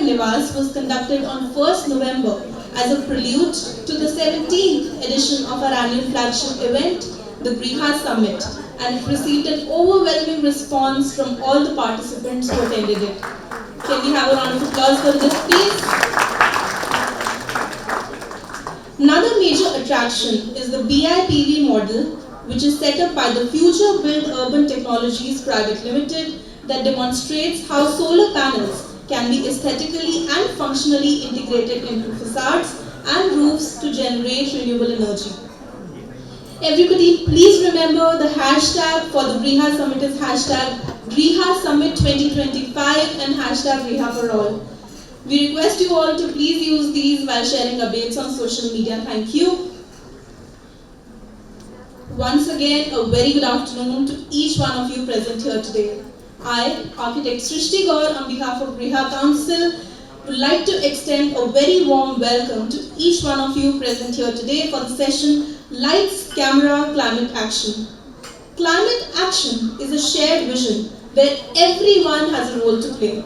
Nivas was conducted on 1st November as a prelude to the 17th edition of our annual flagship event, the Griha Summit, and it received an overwhelming response from all the participants who attended it. Can we have a round of applause for this, please? Another major attraction is the BIPV model, which is set up by the Future Build Urban Technologies Private Limited, that demonstrates how solar panels can be aesthetically and functionally integrated into facades and roofs to generate renewable energy. Everybody, please remember the hashtag for the Griha Summit is hashtag Griha Summit 2025 and hashtag Griha for all. We request you all to please use these while sharing updates on social media. Thank you. Once again, a very good afternoon to each one of you present here today. I, Architect Srishti Gaur, on behalf of Griha Council, would like to extend a very warm welcome to each one of you present here today for the session Lights, Camera, Climate Action. Climate action is a shared vision where everyone has a role to play.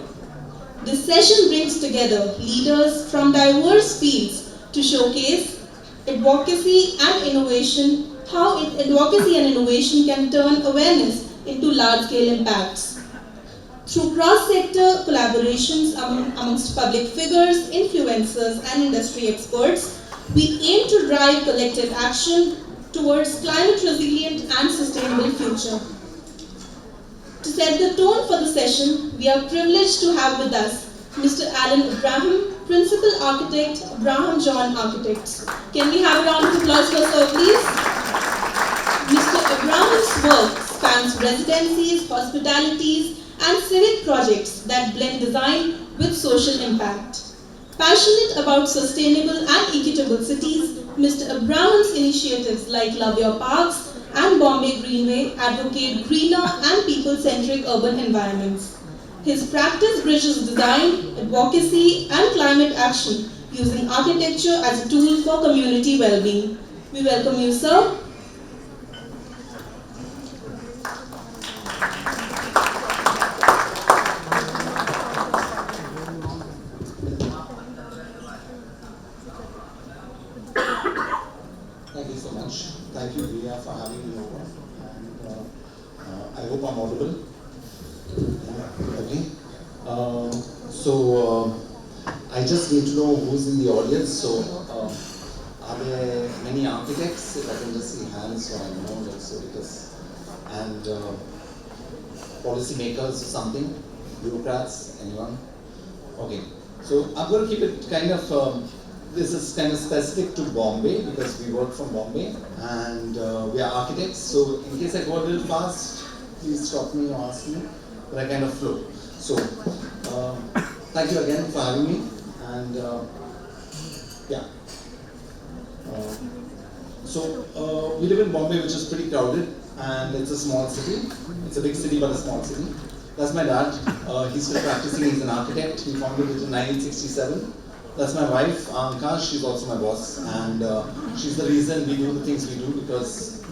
This session brings together leaders from diverse fields to showcase advocacy and innovation, how advocacy and innovation can turn awareness into large-scale impacts. Through cross-sector collaborations amongst public figures, influencers, and industry experts, we aim to drive collective action towards climate-resilient and sustainable future. To set the tone for the session, we are privileged to have with us Mr. Alan Abraham, Principal Architect, Abraham John Architects. Can we have a round of applause for Sir, please? Mr. Abraham's work spans residencies, hospitalities, and civic projects that blend design with social impact. Passionate about sustainable and equitable cities, Mr. Abraham's initiatives like Love Your Parks and Bombay Greenway advocate greener and people-centric urban environments. His practice bridges design, advocacy, and climate action using architecture as a tool for community well-being. We welcome you, sir. Thank you so much. Thank you, Priya, for having me over. And I hope I'm audible. Okay. I just need to know who's in the audience. So, are there many architects? If I can just see hands, so I know also because, and policymakers or something, bureaucrats, anyone? Okay. So I'm going to keep it kind of. This is kind of specific to Bombay because we work from Bombay and we are architects. So in case I go a little fast, please stop me or ask me, but I kind of flow. So thank you again for having me. And yeah. We live in Bombay, which is pretty crowded, and it's a small city. It's a big city, but a small city. That's my dad. He's still practicing. He's an architect. He founded it in 1967. That's my wife, Anka. She's also my boss, and she's the reason we do the things we do because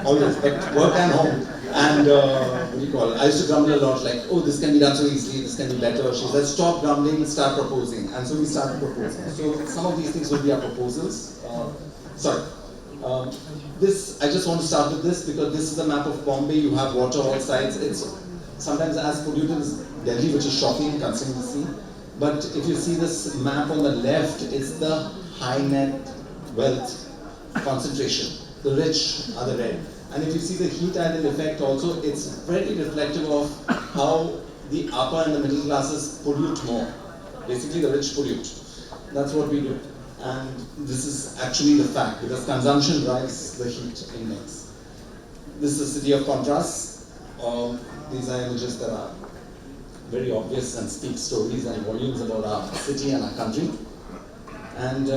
always, but work and home. And what do you call it? I used to grumble a lot, like, oh, this can be done so easily, this can be better. She said, stop grumbling, start proposing. And so we started proposing. So some of these things will be our proposals. I just want to start with this because this is a map of Bombay. You have water all sides. It's sometimes as polluted as Delhi, which is shocking considering the sea. But if you see this map on the left, it's the high net wealth concentration. The rich are the red. And if you see the heat island effect also, it's very reflective of how the upper and the middle classes pollute more. Basically the rich pollute. That's what we do. And this is actually the fact because consumption drives the heat index. This is a city of contrasts. These are images that are very obvious and speak stories and volumes about our city and our country. And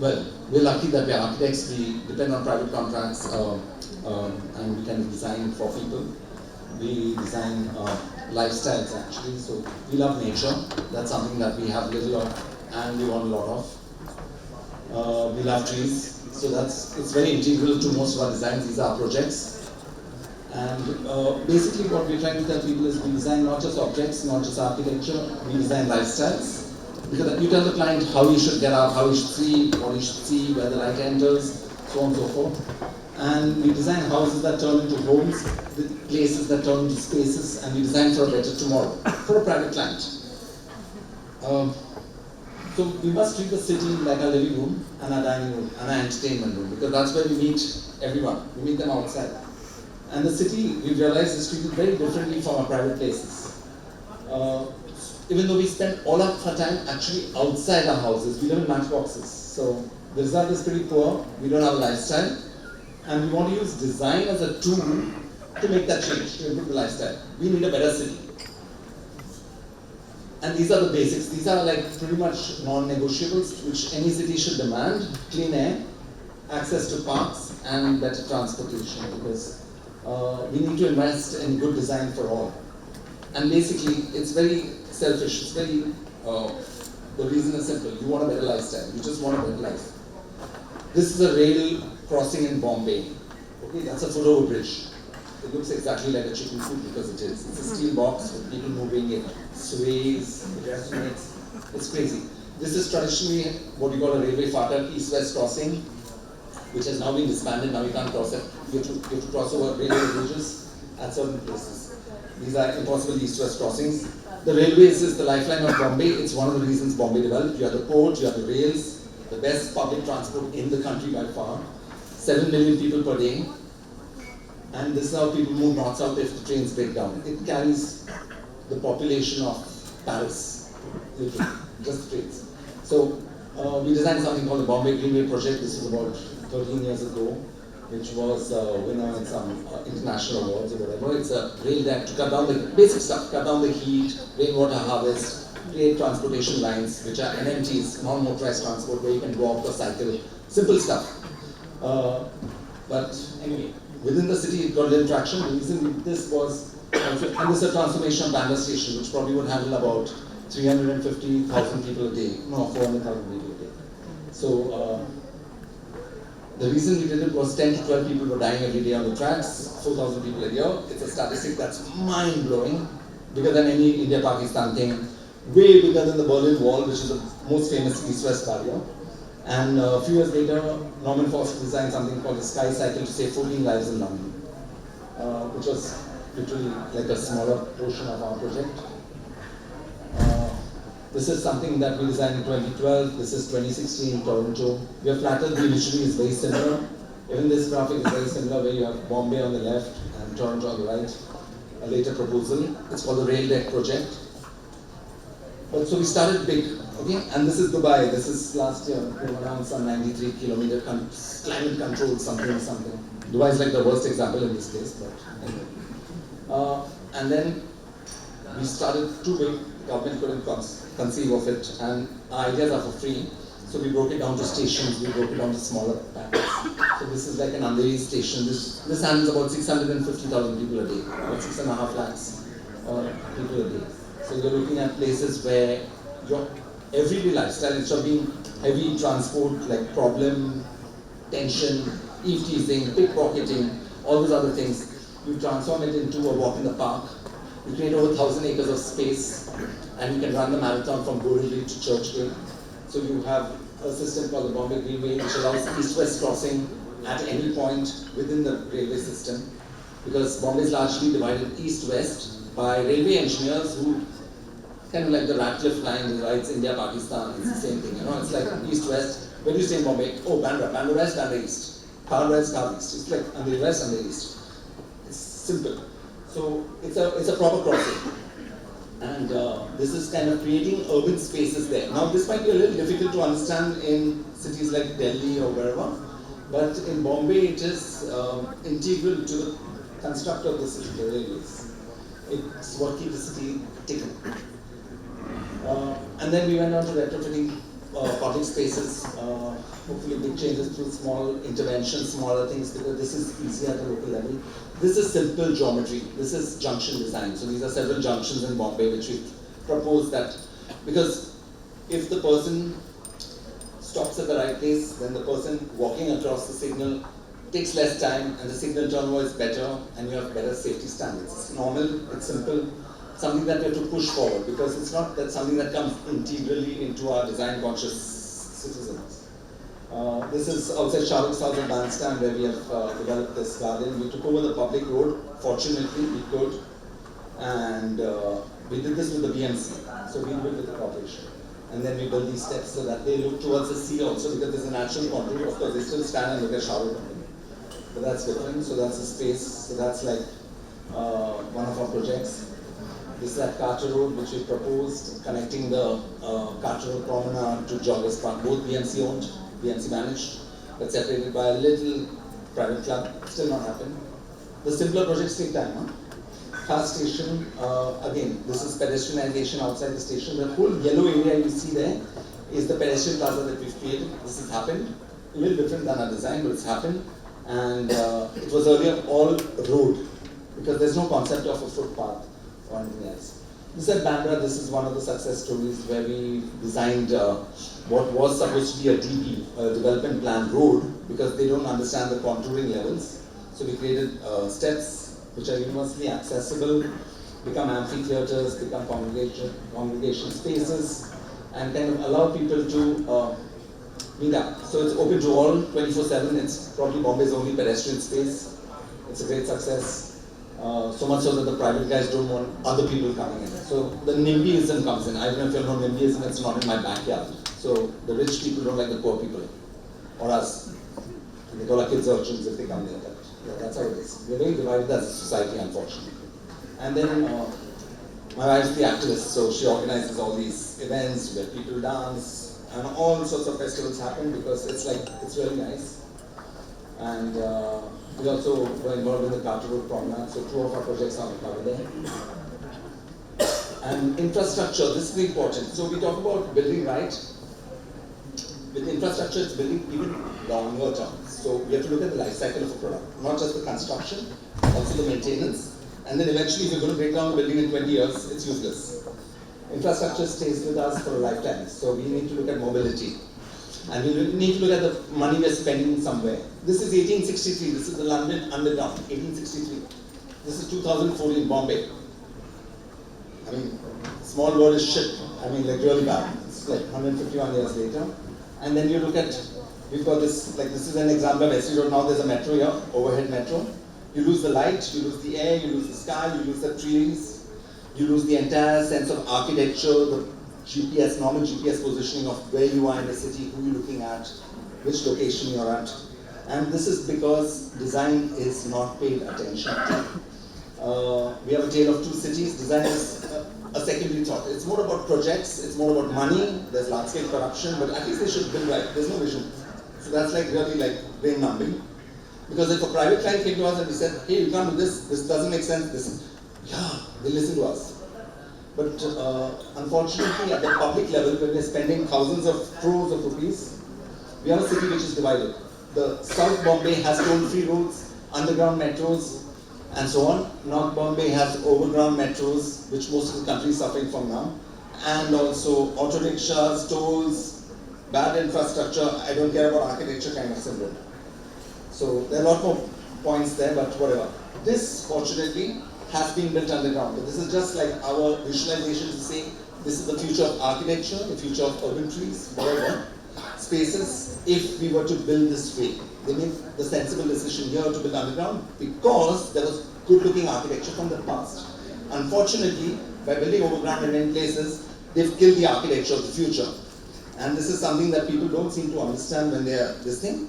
well, we're lucky that we're architects. We depend on private contracts and we can design for people. We design lifestyles actually. So we love nature. That's something that we have little of and we want a lot of. We love trees. So it's very integral to most of our designs. These are our projects. And basically what we're trying to tell people is we design not just objects, not just architecture, we design lifestyles. Because you tell the client how you should get up, how you should sleep, what you should see, where the light enters, so on and so forth. And we design houses that turn into homes, places that turn into spaces, and we design for a better tomorrow, for a private client. So we must treat the city like our living room and our dining room and our entertainment room, because that's where we meet everyone. We meet them outside. And the city, we realize, is treated very differently from our private places. Even though we spend all of our time actually outside our houses, we live in matchboxes. So the result is pretty poor. We don't have a lifestyle. And we want to use design as a tool to make that change, to improve the lifestyle. We need a better city. And these are the basics. These are like pretty much non-negotiables, which any city should demand. Clean air, access to parks, and better transportation, because we need to invest in good design for all. And basically, it's very selfish. It's very, the reason is simple. You want a better lifestyle. You just want a better life. This is a rail crossing in Bombay. Okay, that's a foot-over bridge. It looks exactly like a chicken coop because it is. It's a steel box with people moving, it sways, it resonates. It's crazy. This is traditionally what you call a railway fatak, east-west crossing, which has now been disbanded. Now you can't cross it. You have to cross over railway bridges at certain places. These are impossible east-west crossings. The railways is the lifeline of Bombay. It's one of the reasons Bombay developed. You have the port, you have the rails, the best public transport in the country by far. 7 million people per day. And this is how people move north-south if the trains break down. It carries the population of Paris, literally, just the trains. So we designed something called the Bombay Greenway Project. This was about 13 years ago, which was a winner in some international awards or whatever. It's a rail that to cut down the basic stuff, cut down the heat, rainwater harvest, create transportation lines, which are NMTs, non-motorized transport, where you can walk or cycle, simple stuff. But anyway, within the city it got little traction. The reason we did this was, and this is a transformation of Bandra station, which probably would handle about 350,000 people a day, no, 400,000 people a day. So the reason we did it was 10 to 12 people were dying every day on the tracks, 4,000 people a year. It's a statistic that's mind-blowing, bigger than any India-Pakistan thing, way bigger than the Berlin Wall, which is the most famous east-west barrier. And a few years later, Norman Foster designed something called the Sky Cycle to save 14 lives in London, which was literally like a smaller portion of our project. This is something that we designed in 2012. This is 2016 in Toronto. We have flattered the visually is very similar. Even this graphic is very similar, where you have Bombay on the left and Toronto on the right. A later proposal. It's called the Rail Deck Project. But so we started big, okay? And this is Dubai. This is last year. We were around some 93 kilometer climate control something. Dubai is like the worst example in this case, but anyway. And then we started too big. Government couldn't conceive of it, and our ideas are for free. So we broke it down to stations. We broke it down to smaller packets. So this is like an Andheri station. This handles about 650,000 people a day, about 6.5 lakhs people a day. So you're looking at places where your everyday lifestyle, instead of being heavy transport like problem, tension, eve-teasing, pickpocketing, all those other things, you transform it into a walk in the park. You create over 1,000 acres of space, and you can run the marathon from Borivali to Churchgate. So you have a system called the Bombay Greenway, which allows east-west crossing at any point within the railway system, because Bombay is largely divided east-west by railway engineers who kind of like the Ratcliffe line divides India, Pakistan. It's the same thing, you know. It's like east-west. When you stay in Bombay, oh, Bandra West, Bandra East, Car West, Car East. It's like Andheri West, Andheri East. It's simple. So it's a proper crossing. And this is kind of creating urban spaces there. Now this might be a little difficult to understand in cities like Delhi or wherever, but in Bombay it is integral to the construct of the city, the railways. It's what keeps the city ticking. And then we went on to retrofitting public spaces, hopefully big changes through small interventions, smaller things, because this is easier at the local level. This is simple geometry. This is junction design. So these are several junctions in Bombay which we propose that, because if the person stops at the right place, then the person walking across the signal takes less time, and the signal turnover is better, and you have better safety standards. It's normal, it's simple, something that we have to push forward, because it's not that something that comes integrally into our design conscious citizens. This is outside Charlotte's House in Bandstand, where we have developed this garden. We took over the public road, fortunately we could, and we did this with the BMC, so we did it with the corporation. And then we build these steps so that they look towards the sea also, because there's a natural contour. Of course, they still stand and look at Charlotte, but that's different. So that's a space. So that's like one of our projects. This is that Carter Road, which we proposed, connecting the Carter Road Promenade to Joggers Park. Both BMC owned, BMC managed, but separated by a little private club. Still not happened. The simpler projects take time, huh? Car station, again, this is pedestrianization outside the station. The whole yellow area you see there is the pedestrian plaza that we've created. This has happened, a little different than our design, but it's happened. And it was earlier all road, because there's no concept of a footpath or anything else. This is at Bandra. This is one of the success stories where we designed what was supposed to be a DP, a development plan road, because they don't understand the contouring levels. So we created steps which are universally accessible, become amphitheaters, become congregation spaces, and kind of allow people to meet up. So it's open to all 24/7. It's probably Bombay's only pedestrian space. It's a great success. So much so that the private guys don't want other people coming in. So the NIMBYism comes in. I don't know if you know NIMBYism, it's not in my backyard. So the rich people don't like the poor people, or us. They call our kids urchins if they come there. But yeah, that's how it is. We're very divided as a society, unfortunately. And then my wife's the activist, so she organizes all these events where people dance, and all sorts of festivals happen, because it's really nice. And we also were involved in the Carter Road Promenade, so 2 of our projects are covered there. And infrastructure, this is important. So we talk about building right. With infrastructure, it's building even longer term. So we have to look at the life cycle of a product, not just the construction, also the maintenance. And then eventually, if you're going to break down the building in 20 years, it's useless. Infrastructure stays with us for a lifetime. So we need to look at mobility. And we need to look at the money we're spending somewhere. This is 1863. This is the London Underground, 1863. This is 2014 Bombay. I mean, small word is shit. I mean, like really bad. It's like 151 years later. And then you look at, we've got this, like this is an example of SC Road. Now there's a metro here, overhead metro. You lose the light, you lose the air, you lose the sky, you lose the trees, you lose the entire sense of architecture, the GPS, normal GPS positioning of where you are in the city, who you're looking at, which location you're at. And this is because design is not paid attention to. We have a tale of 2 cities. Design is a secondary thought. It's more about projects, it's more about money, there's large-scale corruption, but at least they should build right. There's no vision. So that's like really like brain numbing. Because if a private client came to us and we said, hey, you can't do this doesn't make sense, yeah, they listen to us. But unfortunately, at the public level, when we're spending thousands of crores of rupees, we have a city which is divided. The South Bombay has toll-free roads, underground metros, and so on. North Bombay has overground metros, which most of the country is suffering from now, and also auto rickshaws, tolls, bad infrastructure, I don't care about architecture kind of syndrome. So there are a lot more points there, but whatever. This, fortunately, has been built underground. But this is just like our visualization to say, this is the future of architecture, the future of urban trees, whatever, spaces, if we were to build this way. They made the sensible decision here to build underground because there was good-looking architecture from the past. Unfortunately, by building overground in many places, they've killed the architecture of the future. And this is something that people don't seem to understand when they are listening.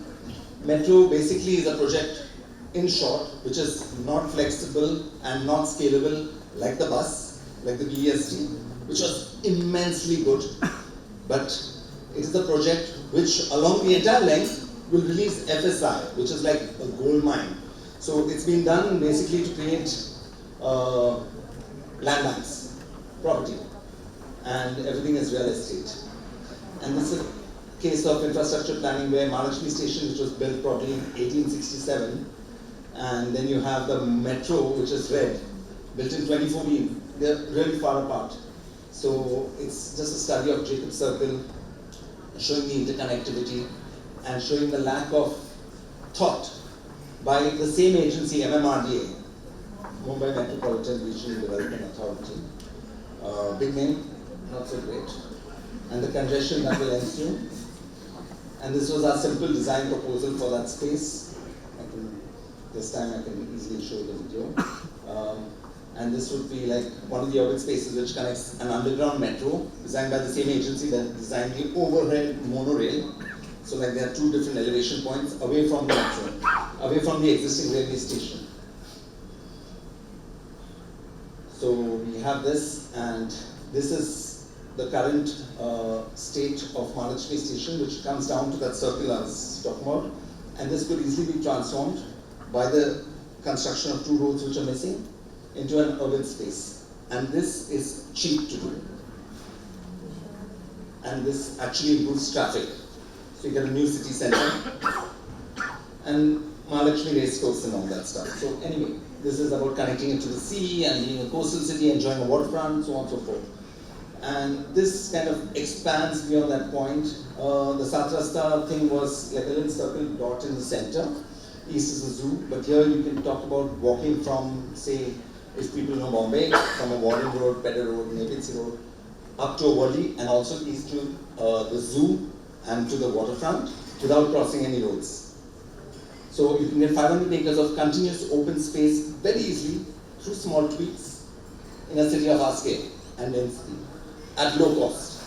Metro basically is a project, in short, which is not flexible and not scalable like the bus, like the BEST, which was immensely good. But it is a project which, along the entire length, will release FSI, which is like a gold mine. So it's been done basically to create land banks, property, and everything is real estate. And this is a case of infrastructure planning where Mahalakshmi Station, which was built probably in 1867, and then you have the metro, which is red, built in 2014. They're really far apart. So it's just a study of Jacob's Circle, showing the interconnectivity and showing the lack of thought by the same agency, MMRDA, Mumbai Metropolitan Regional Development Authority. Big name, not so great. And the congestion that will ensue. And this was our simple design proposal for that space. This time I can easily show the video. And this would be like one of the urban spaces which connects an underground metro designed by the same agency that designed the overhead monorail. So like there are two different elevation points away from the metro, away from the existing railway station. So we have this, and this is the current state of Mahalakshmi station, which comes down to that circle I was talking about. And this could easily be transformed by the construction of two roads which are missing into an urban space. And this is cheap to do. And this actually improves traffic. So you get a new city center and Mahalakshmi race course and all that stuff. So anyway, this is about connecting it to the sea and being a coastal city, enjoying a waterfront, so on and so forth. And this kind of expands beyond that point. The Satrasta thing was like a little circle dot in the center. East is the zoo, but here you can talk about walking from, say, if people know Bombay, from a Warren Road, Pedder Road, Nepal Road, up to a Worli, and also east to the zoo and to the waterfront without crossing any roads. So you can get 500 acres of continuous open space very easily through small tweaks in a city of our scale and density at low cost.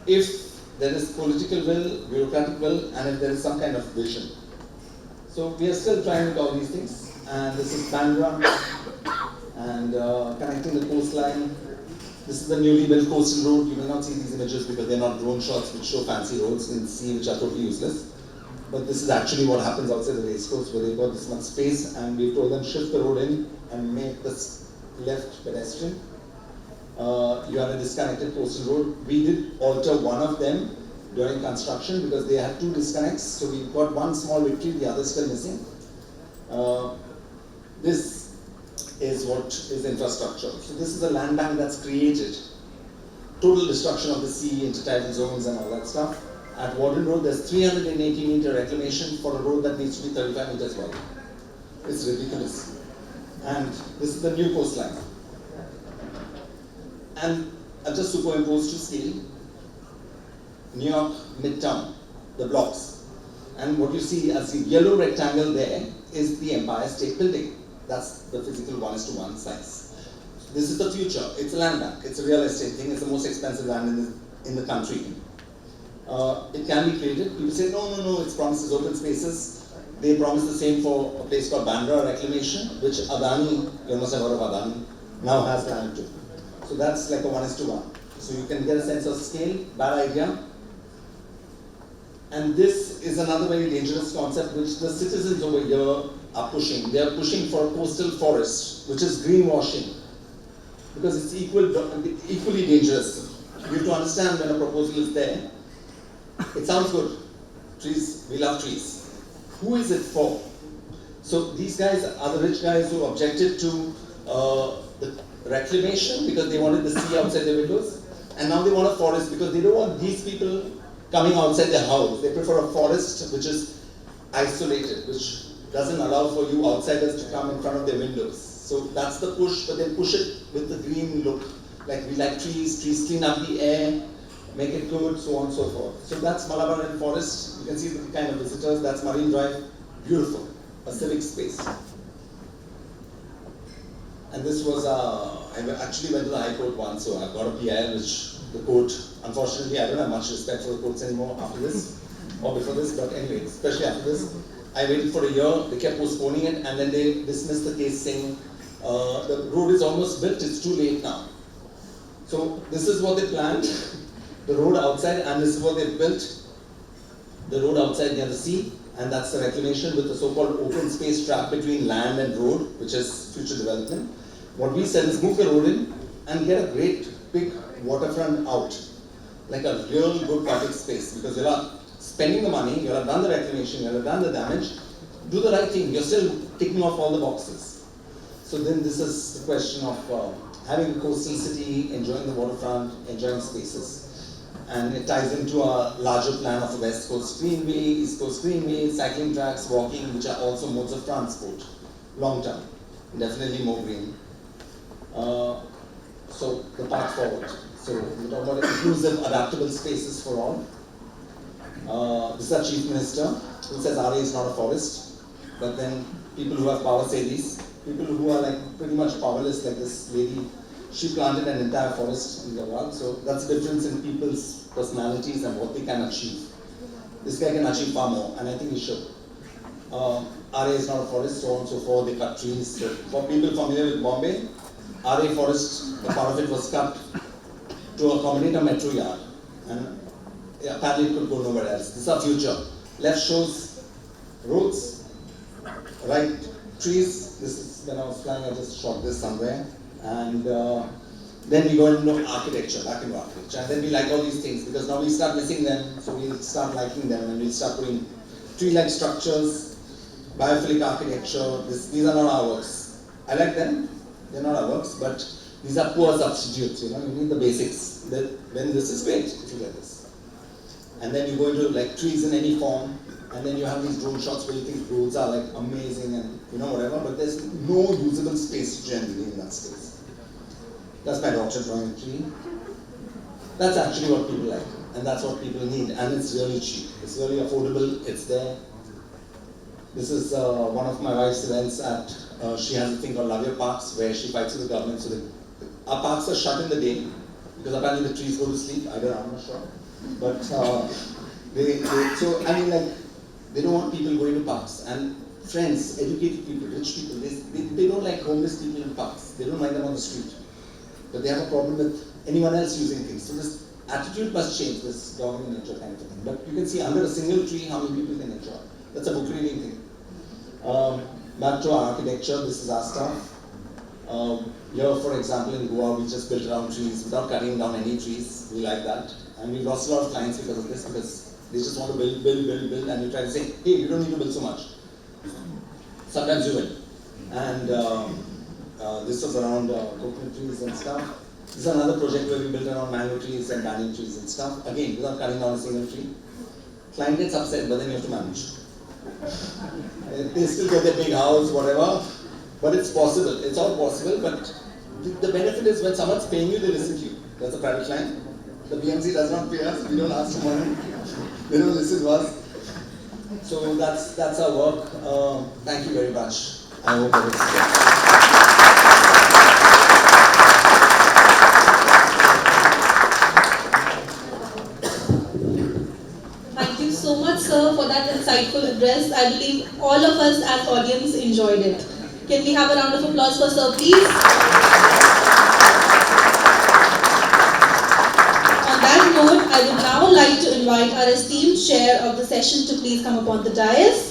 If there is political will, bureaucratic will, and if there is some kind of vision. So we are still trying with all these things, and this is Bandra and connecting the coastline. This is the newly built coastal road. You will not see these images because they're not drone shots which show fancy roads in the sea which are totally useless. But this is actually what happens outside the race course where they've got this much space, and we told them shift the road in and make this left pedestrian. You have a disconnected coastal road. We did alter one of them during construction because they had two disconnects. So we got one small victory, the other still missing. This is what is infrastructure. So this is a land bank that's created. Total destruction of the sea, intertidal zones and all that stuff. At Warden Road, there's 380 meter reclamation for a road that needs to be 35 meters wide. It's ridiculous. And this is the new coastline. And I've just superimposed to scale New York Midtown, the blocks. And what you see as the yellow rectangle there is the Empire State Building. That's the physical 1:1 size. This is the future. It's a land bank. It's a real estate thing. It's the most expensive land in the country. It can be created. People say, no, it promises open spaces. They promise the same for a place called Bandra Reclamation, which Adani, you must have heard of Adani, now has land to. So that's like a 1:1. So you can get a sense of scale, bad idea. And this is another very dangerous concept which the citizens over here are pushing. They are pushing for a coastal forest, which is greenwashing, because it's equally dangerous. You have to understand when a proposal is there, it sounds good. Trees, we love trees. Who is it for? So these guys are the rich guys who objected to the reclamation because they wanted the sea outside their windows, and now they want a forest because they don't want these people coming outside their house. They prefer a forest which is isolated, which doesn't allow for you outsiders to come in front of their windows. So that's the push, but they push it with the green look. Like we like trees clean up the air, make it good, so on and so forth. So that's Malabar Hill Forest. You can see the kind of visitors. That's Marine Drive. Beautiful. A civic space. And this was, I actually went to the High Court once, so I got a PIL, which the court, unfortunately, I don't have much respect for the courts anymore after this, or before this, but anyway, especially after this. I waited for a year, they kept postponing it, and then they dismissed the case saying, the road is almost built, it's too late now. So this is what they planned, the road outside, and this is what they built, the road outside near the sea, and that's the reclamation with the so-called open space trap between land and road, which is future development. What we said is move the road in and get a great big waterfront out, like a real good public space, because you're not spending the money, you'll have done the reclamation, you'll have done the damage, do the right thing, you're still ticking off all the boxes. So then this is the question of having a coastal city, enjoying the waterfront, enjoying spaces. And it ties into a larger plan of a West Coast Greenway, East Coast Greenway, cycling tracks, walking, which are also modes of transport, long term, definitely more green. So the path forward. So we talk about inclusive, adaptable spaces for all. This is our Chief Minister, who says RA is not a forest, but then people who have power say this. People who are like pretty much powerless, like this lady, she planted an entire forest in the world. So that's the difference in people's personalities and what they can achieve. This guy can achieve far more, and I think he should. RA is not a forest, so on and so forth, they cut trees. So for people familiar with Bombay, RA forest, a part of it was cut to accommodate a metro yard. And apparently it could go nowhere else. This is our future. Left shows roads, right trees. This is when I was flying, I just shot this somewhere. And then we go into architecture, back into architecture. And then we like all these things because now we start missing them, so we'll start liking them and we'll start putting tree-like structures, biophilic architecture. These are not our works. I like them, they're not our works, but these are poor substitutes, you need the basics. Then this is great if you get this. And then you go into like trees in any form, and then you have these drone shots where you think roads are like amazing and whatever, but there's no usable space generally in that space. That's my daughter drawing a tree. That's actually what people like, and that's what people need, and it's really cheap. It's really affordable, it's there. This is one of my wife's events at, she has a thing called Love Your Parks, where she fights with the government. So our parks are shut in the day, because apparently the trees go to sleep. I don't know, I'm not sure. But they don't want people going to parks. And friends, educated people, rich people, they don't like homeless people in parks. They don't like them on the street. But they have a problem with anyone else using things. So this attitude must change, this governing nature kind of thing. But you can see under a single tree how many people can enjoy. That's a book reading thing. Back to our architecture, this is our stuff. Here, for example, in Goa, we just built around trees without cutting down any trees. We like that. And we've lost a lot of clients because of this, because they just want to build, and you try to say, hey, you don't need to build so much. Sometimes you will. And this was around coconut trees and stuff. This is another project where we built around mango trees and banyan trees and stuff. Again, without cutting down a single tree. Client gets upset, but then you have to manage. They still get their big house, whatever. But it's possible. It's all possible, but the benefit is when someone's paying you, they listen to you. That's a private client. The BMC does not pay us. We don't ask for money. They don't listen to us. So that's our work. Thank you very much. I hope that it's Thank you so much, sir, for that insightful address. I believe all of us as audience enjoyed it. Can we have a round of applause for sir, please? On that note, I would now like to invite our esteemed chair of the session to please come upon the dais.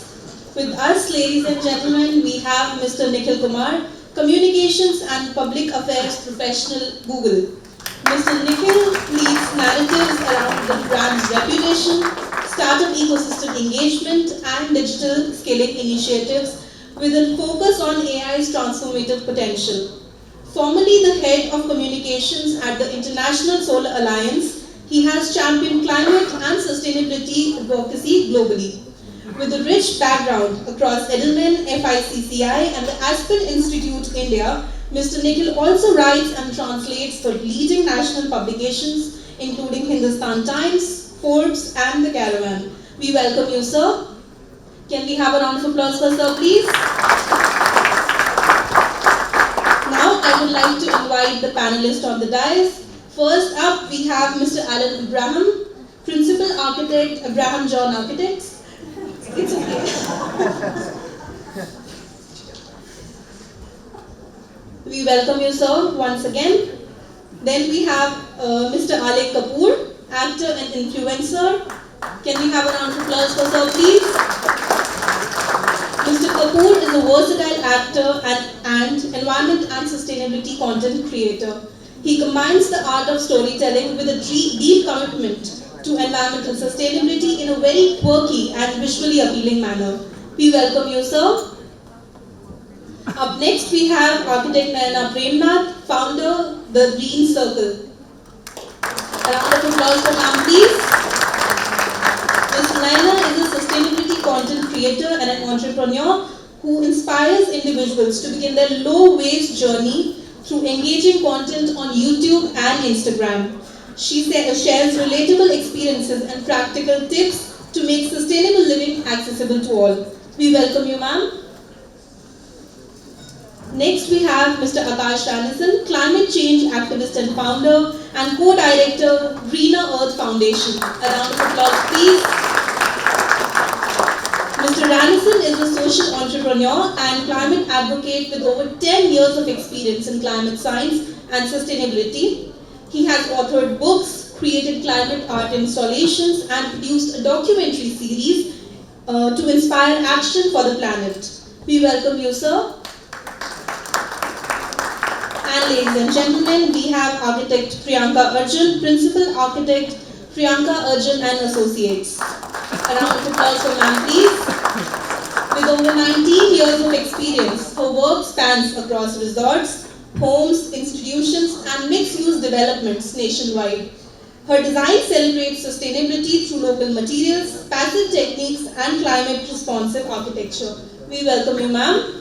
With us, ladies and gentlemen, we have Mr. Nikhil Kumar, Communications and Public Affairs Professional, Google. Mr. Nikhil leads narratives around the brand's reputation, startup ecosystem engagement, and digital scaling initiatives with a focus on AI's transformative potential. Formerly the head of communications at the International Solar Alliance, he has championed climate and sustainability advocacy globally. With a rich background across Edelman, FICCI, and the Aspen Institute India, Mr. Nikhil also writes and translates for leading national publications, including Hindustan Times, Forbes, and The Caravan. We welcome you, sir. Can we have a round of applause for sir, please? Now, I would like to invite the panelists on the dais. First up, we have Mr. Alan Abraham, Principal Architect, Abraham John Architects. It's okay. We welcome you, sir, once again. Then we have Mr. Alek Kapoor, actor and influencer. Can we have a round of applause for sir, please? Mr. Kapoor is a versatile actor and environment and sustainability content creator. He combines the art of storytelling with a deep commitment to environmental sustainability in a very quirky and visually appealing manner. We welcome you, sir. Up next, we have architect Nayana Premnath, founder, The Green Circle. A round of applause for ma'am, please. Ms. Naina is a sustainability content creator and an entrepreneur who inspires individuals to begin their low-waste journey through engaging content on YouTube and Instagram. She shares relatable experiences and practical tips to make sustainable living accessible to all. We welcome you, ma'am. Next, we have Mr. Akash Ranison, climate change activist and founder, and co-director, Greener Earth Foundation. A round of applause, please. Mr. Ranison is a social entrepreneur and climate advocate with over 10 years of experience in climate science and sustainability. He has authored books, created climate art installations, and produced a documentary series to inspire action for the planet. We welcome you, sir. And ladies and gentlemen, we have architect Priyanka Arjun, principal architect Priyanka Arjun and Associates. A round of applause for ma'am, please. With over 19 years of experience, her work spans across resorts, homes, institutions, and mixed-use developments nationwide. Her design celebrates sustainability through local materials, passive techniques, and climate-responsive architecture. We welcome you, ma'am.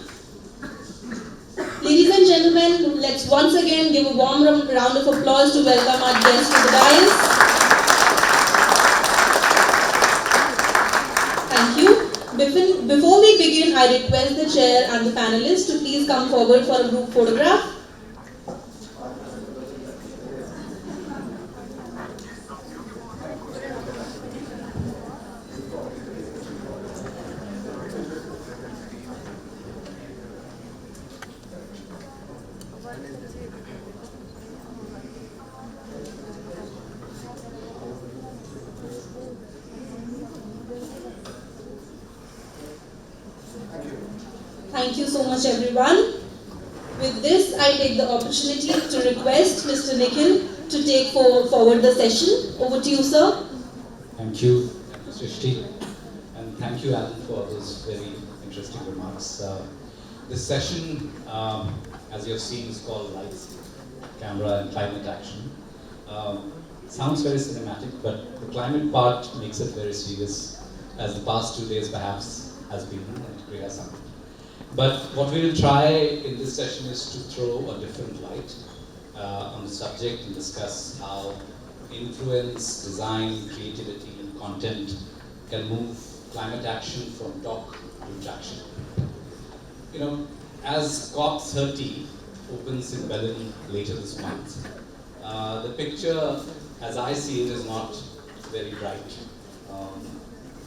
Ladies and gentlemen, let's once again give a warm round of applause to welcome our guests to the dais. Thank you. Before we begin, I request the chair and the panelists to please come forward for a group photograph. Thank you so much, everyone. With this, I take the opportunity to request Mr. Nikhil to take forward the session. Over to you, sir. Thank you, Srishti, and thank you, Alan, for those very interesting remarks. This session, as you have seen, is called Lights, Camera, and Climate Action. Sounds very cinematic, but the climate part makes it very serious, as the past 2 days perhaps has been at Kriya Summit. But what we will try in this session is to throw a different light on the subject and discuss how influence, design, creativity, and content can move climate action from talk to traction. You know, as COP30 opens in Berlin later this month, the picture, as I see it, is not very bright.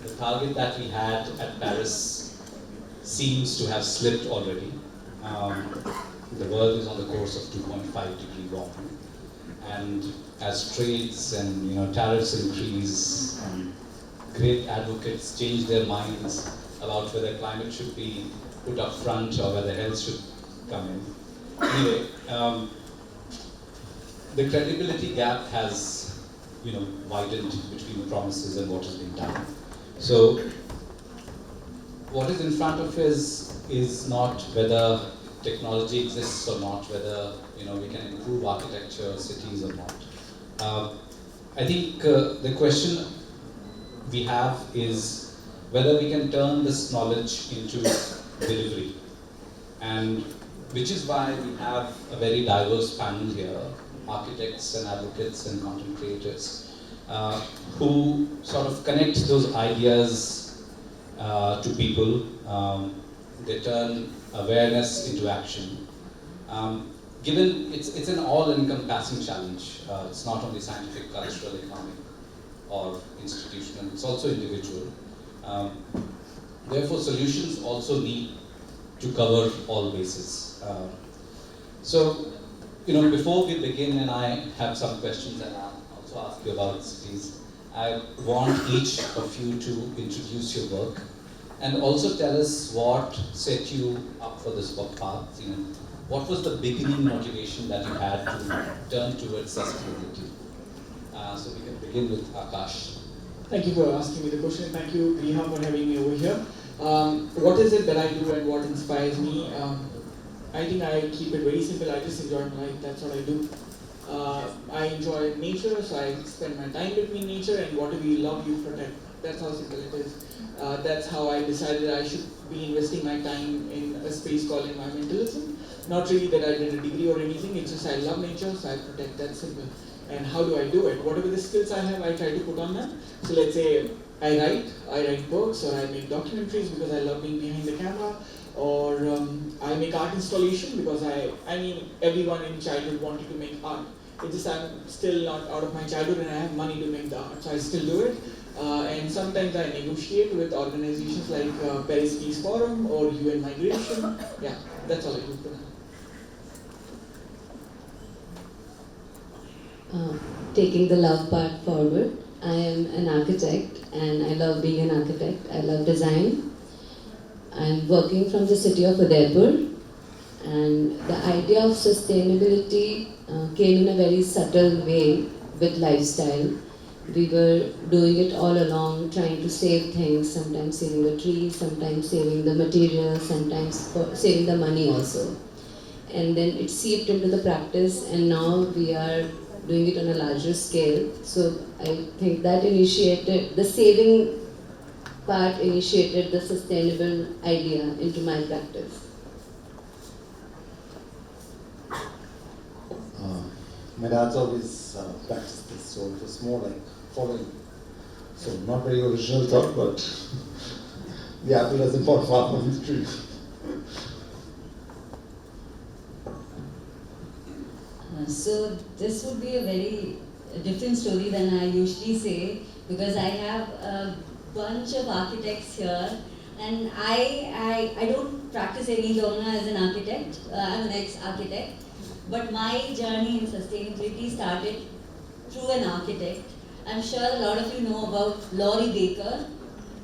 The target that we had at Paris seems to have slipped already. The world is on the course of 2.5-degree warming, and as trades and tariffs increase, great advocates change their minds about whether climate should be put up front or whether health should come in. Anyway, the credibility gap has widened between the promises and what has been done. So what is in front of us is not whether technology exists or not, whether we can improve architecture, cities or not. I think the question we have is whether we can turn this knowledge into delivery, and which is why we have a very diverse panel here, architects and advocates and content creators, who sort of connect those ideas to people. They turn awareness into action. Given it's an all-encompassing challenge. It's not only scientific, cultural, economic, or institutional. It's also individual. Therefore, solutions also need to cover all bases. So, before we begin, and I have some questions, and I'll also ask you about cities. I want each of you to introduce your work and also tell us what set you up for this path. What was the beginning motivation that you had to turn towards sustainability? So we can begin with Akash. Thank you for asking me the question. Thank you, Riha, for having me over here. What is it that I do and what inspires me? I think I keep it very simple. I just enjoy my life. That's what I do. I enjoy nature, so I spend my time between nature, and whatever you love, you protect. That's how simple it is. That's how I decided I should be investing my time in a space called environmentalism. Not really that I did a degree or anything, it's just I love nature, so I protect. That's simple. And how do I do it? Whatever the skills I have, I try to put on them. So let's say I write books, or I make documentaries because I love being behind the camera, or I make art installation because I mean, everyone in childhood wanted to make art. It's just I'm still not out of my childhood and I have money to make the art, so I still do it. And sometimes I negotiate with organizations like Paris Peace Forum or UN Migration. Yeah, that's all I do for now. Taking the love part forward, I am an architect and I love being an architect. I love design. I'm working from the city of Udaipur, and the idea of sustainability came in a very subtle way with lifestyle. We were doing it all along, trying to save things, sometimes saving the trees, sometimes saving the materials, sometimes saving the money also. And then it seeped into the practice, and now we are doing it on a larger scale. So I think that initiated, the saving part initiated the sustainable idea into my practice. My dad's always practiced this, so it was more like following. So not very original thought, but the apple doesn't fall far from the tree. So this would be a very different story than I usually say, because I have a bunch of architects here, and I don't practice any longer as an architect. I'm an ex-architect, but my journey in sustainability started through an architect. I'm sure a lot of you know about Laurie Baker.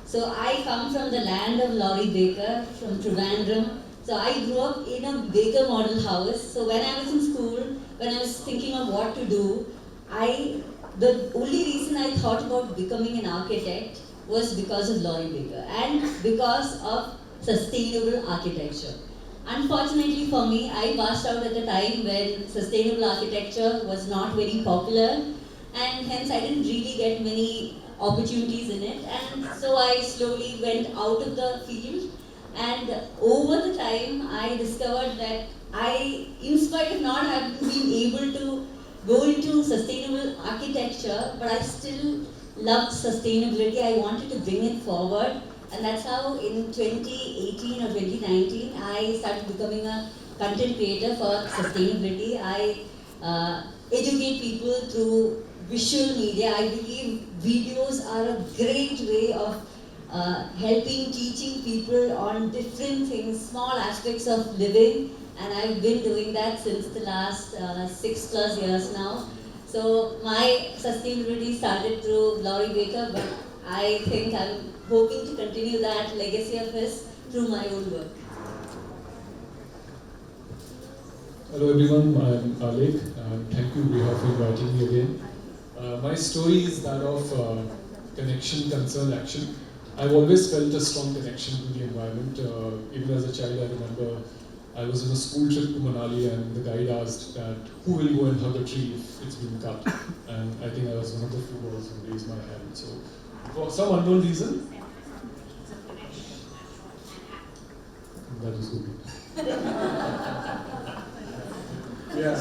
So I come from the land of Laurie Baker, from Trivandrum. So I grew up in a Baker model house. So when I was in school, when I was thinking of what to do, the only reason I thought about becoming an architect was because of Laurie Baker and because of sustainable architecture. Unfortunately for me, I passed out at a time when sustainable architecture was not very popular, and hence I didn't really get many opportunities in it, and so I slowly went out of the field. And over the time, I discovered that in spite of not having been able to go into sustainable architecture, but I still loved sustainability. I wanted to bring it forward, and that's how in 2018 or 2019, I started becoming a content creator for sustainability. I educate people through visual media. I believe videos are a great way of helping, teaching people on different things, small aspects of living, and I've been doing that since the last 6+ years now. So my sustainability started through Laurie Baker, but I think I'm hoping to continue that legacy of his through my own work. Hello everyone, I'm Alek. Thank you, Riha, for inviting me again. My story is that of connection, concern, action. I've always felt a strong connection to the environment. Even as a child, I remember I was on a school trip to Manali, and the guide asked that who will go and hug a tree if it's been cut. And I think I was one of the few boys who raised my hand. So for some unknown reason, that was good. Yeah.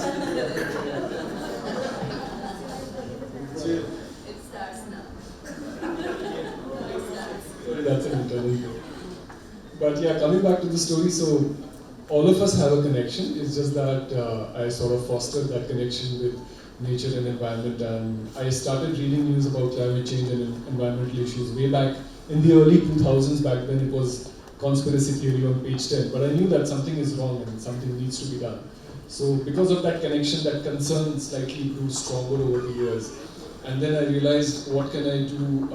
So, It starts now. sorry, that's an internal thing. But yeah, coming back to the story, so all of us have a connection. It's just that I sort of fostered that connection with nature and environment, and I started reading news about climate change and environmental issues way back in the early 2000s. Back then it was conspiracy theory on page 10, but I knew that something is wrong and something needs to be done. So because of that connection, that concern slightly grew stronger over the years. And then I realized, what can I do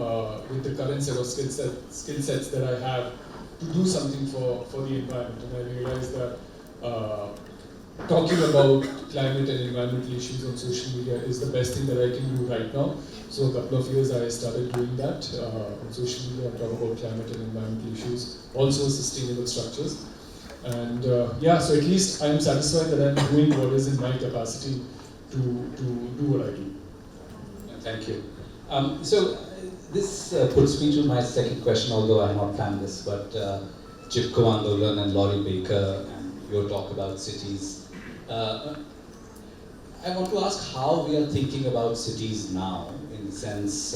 with the current set of skill sets that I have to do something for the environment. And I realized that talking about climate and environmental issues on social media is the best thing that I can do right now. So a couple of years I started doing that on social media and talk about climate and environmental issues, also sustainable structures. And yeah, so at least I'm satisfied that I'm doing what is in my capacity to do what I do. Thank you. This puts me to my second question, although I have not planned this, but Chipko Andolan and Laurie Baker and your talk about cities. I want to ask how we are thinking about cities now, in the sense,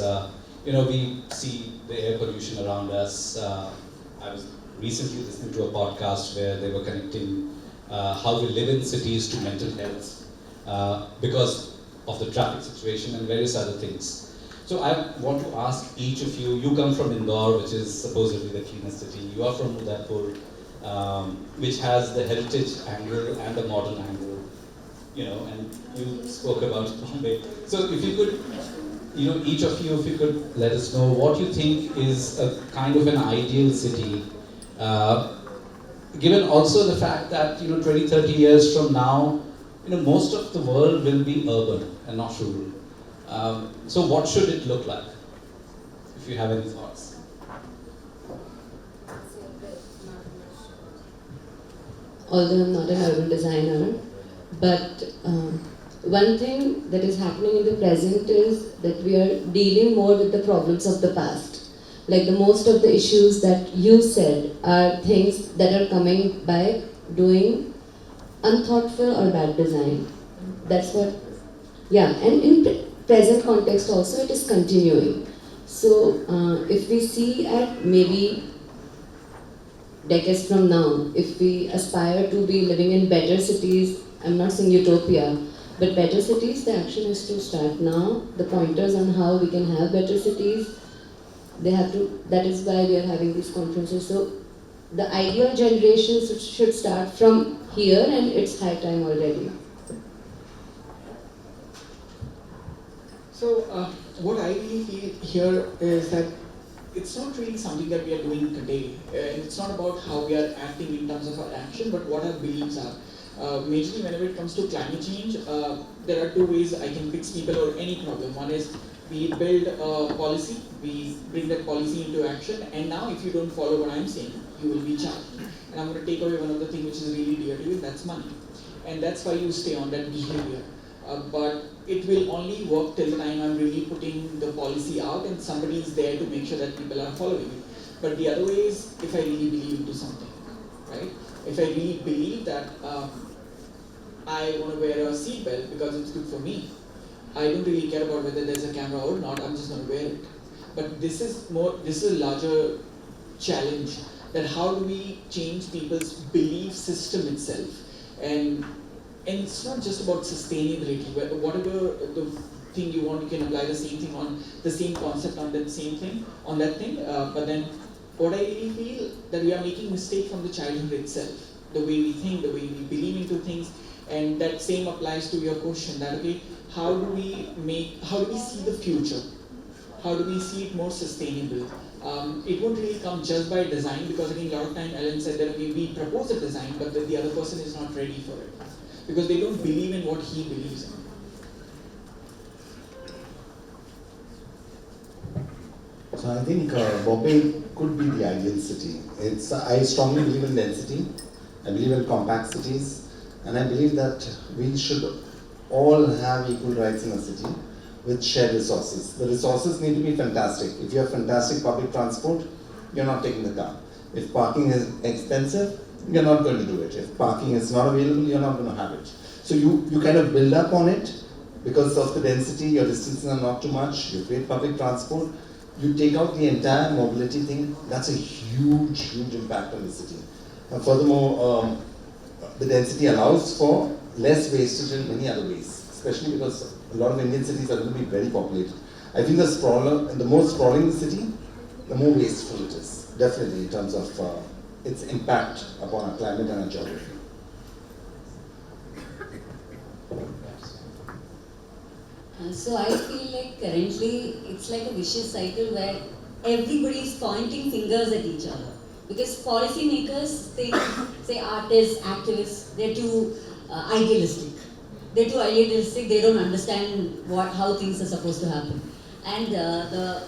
we see the air pollution around us. I was recently listening to a podcast where they were connecting how we live in cities to mental health because of the traffic situation and various other things. So I want to ask each of you, you come from Indore, which is supposedly the cleanest city. You are from Udaipur, which has the heritage angle and the modern angle, and you spoke about Bombay. So if you could, each of you, if you could let us know what you think is a kind of an ideal city, given also the fact that, 20, 30 years from now, most of the world will be urban and not rural. So what should it look like? If you have any thoughts. Although I'm not an urban designer, but one thing that is happening in the present is that we are dealing more with the problems of the past. Like the most of the issues that you said are things that are coming by doing unthoughtful or bad design. That's what, yeah, and in present context also it is continuing. So if we see at maybe decades from now, if we aspire to be living in better cities, I'm not saying utopia, but better cities, the action has to start now. The pointers on how we can have better cities, they have to, that is why we are having these conferences. So the ideal generation should start from here, and it's high time already. So what I really feel here is that it's not really something that we are doing today. And it's not about how we are acting in terms of our action, but what our beliefs are. Majorly whenever it comes to climate change, there are two ways I can fix people or any problem. One is we build a policy, we bring that policy into action, and now if you don't follow what I'm saying, you will be charged. And I'm going to take away one of the things which is really dear to you, that's money. And that's why you stay on that behavior. But it will only work till the time I'm really putting the policy out and somebody is there to make sure that people are following it. But the other way is if I really believe into something, right? If I really believe that I want to wear a seatbelt because it's good for me, I don't really care about whether there's a camera or not, I'm just going to wear it. But this is a larger challenge, that how do we change people's belief system itself? And it's not just about sustainability, whatever the thing you want, you can apply the same thing on, the same concept on that same thing, on that thing, but then what I really feel that we are making mistake from the childhood itself, the way we think, the way we believe into things, and that same applies to your question, that okay, how do we see the future? How do we see it more sustainable? It won't really come just by design, because again, a lot of time Ellen said that okay, we propose a design, but that the other person is not ready for it, because they don't believe in what he believes in. So I think Bombay could be the ideal city. I strongly believe in density, I believe in compact cities, and I believe that we should all have equal rights in a city with shared resources. The resources need to be fantastic. If you have fantastic public transport, you're not taking the car. If parking is expensive, you're not going to do it. If parking is not available, you're not going to have it. So you kind of build up on it because of the density, your distances are not too much, you create public transport, you take out the entire mobility thing, that's a huge, huge impact on the city. And furthermore, the density allows for less wastage in many other ways, especially because a lot of Indian cities are going to be very populated. I think the more sprawling the city, the more wasteful it is, definitely in terms of its impact upon our climate and our geography. So I feel like currently it's like a vicious cycle where everybody is pointing fingers at each other. Because policymakers think, say artists, activists, they're too idealistic. They're too idealistic, they don't understand how things are supposed to happen. And the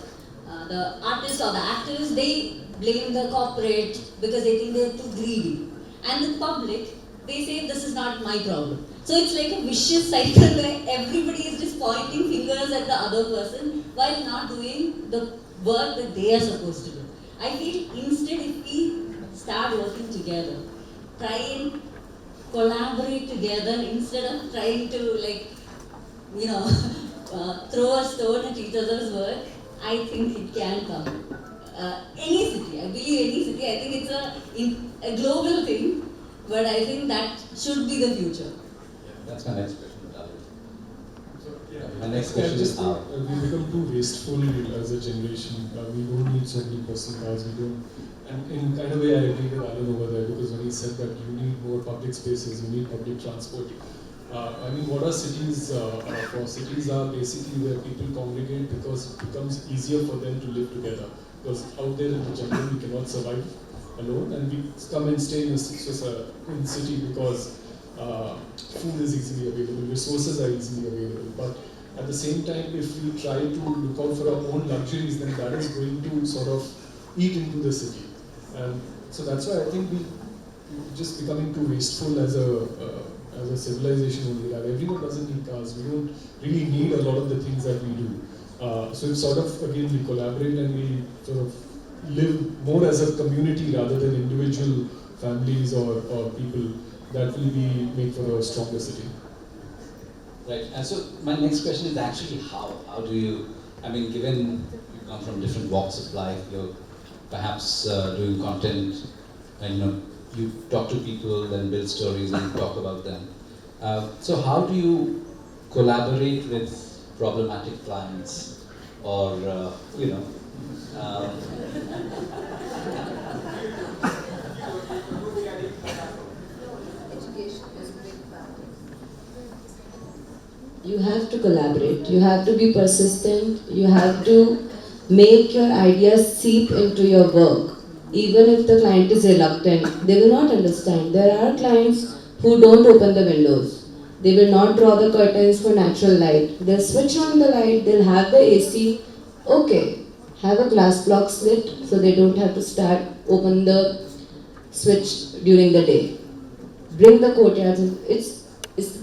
artists or the activists, they blame the corporate because they think they're too greedy. And the public, they say this is not my problem. So it's like a vicious cycle where everybody is just pointing fingers at the other person while not doing the work that they are supposed to do. I feel instead if we start working together, try and collaborate together instead of trying to throw a stone at each other's work, I think it can come. Any city, I believe any city, I think it's a global thing, but I think that should be the future. That's my next question. My I next question just is think how. we become too wasteful as a generation. We don't need so many personal cars. We don't. And in kind of way, I agree with Alan over there because when he said that you need more public spaces, you need public transport. What are cities for? Cities are basically where people congregate because it becomes easier for them to live together. Because out there in the jungle, we cannot survive alone, and we come and stay in a city because food is easily available, resources are easily available. But at the same time, if we try to look out for our own luxuries, then that is going to sort of eat into the city. And so that's why I think we're just becoming too wasteful as a civilization only. That everyone doesn't need cars. We don't really need a lot of the things that we do. So it's sort of, again, we collaborate and we sort of live more as a community rather than individual families or people. That will be make for a stronger city. Right, and so my next question is actually how? How do you, given you come from different walks of life, you're perhaps doing content and you talk to people, then build stories and talk about them. So how do you collaborate with problematic clients or, You have to collaborate, you have to be persistent, you have to make your ideas seep into your work. Even if the client is reluctant, they will not understand. There are clients who don't open the windows. They will not draw the curtains for natural light. They'll switch on the light, they'll have the AC. Okay, have a glass block slit so they don't have to open the switch during the day. Bring the courtyards in. It's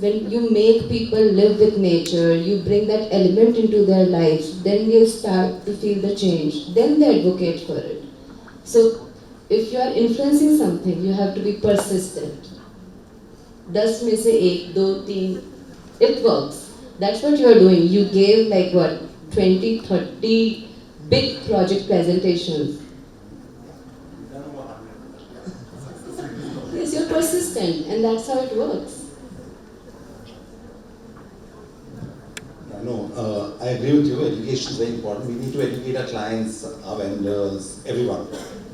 when you make people live with nature, you bring that element into their lives, then they start to feel the change. Then they advocate for it. So, if you are influencing something, you have to be persistent. 10 में से 1, 2, 3, it works. That's what you are doing. You gave 20, 30 big project presentations. Yes, you're persistent, and that's how it works. I agree with you. Education is very important. We need to educate our clients, our vendors, everyone.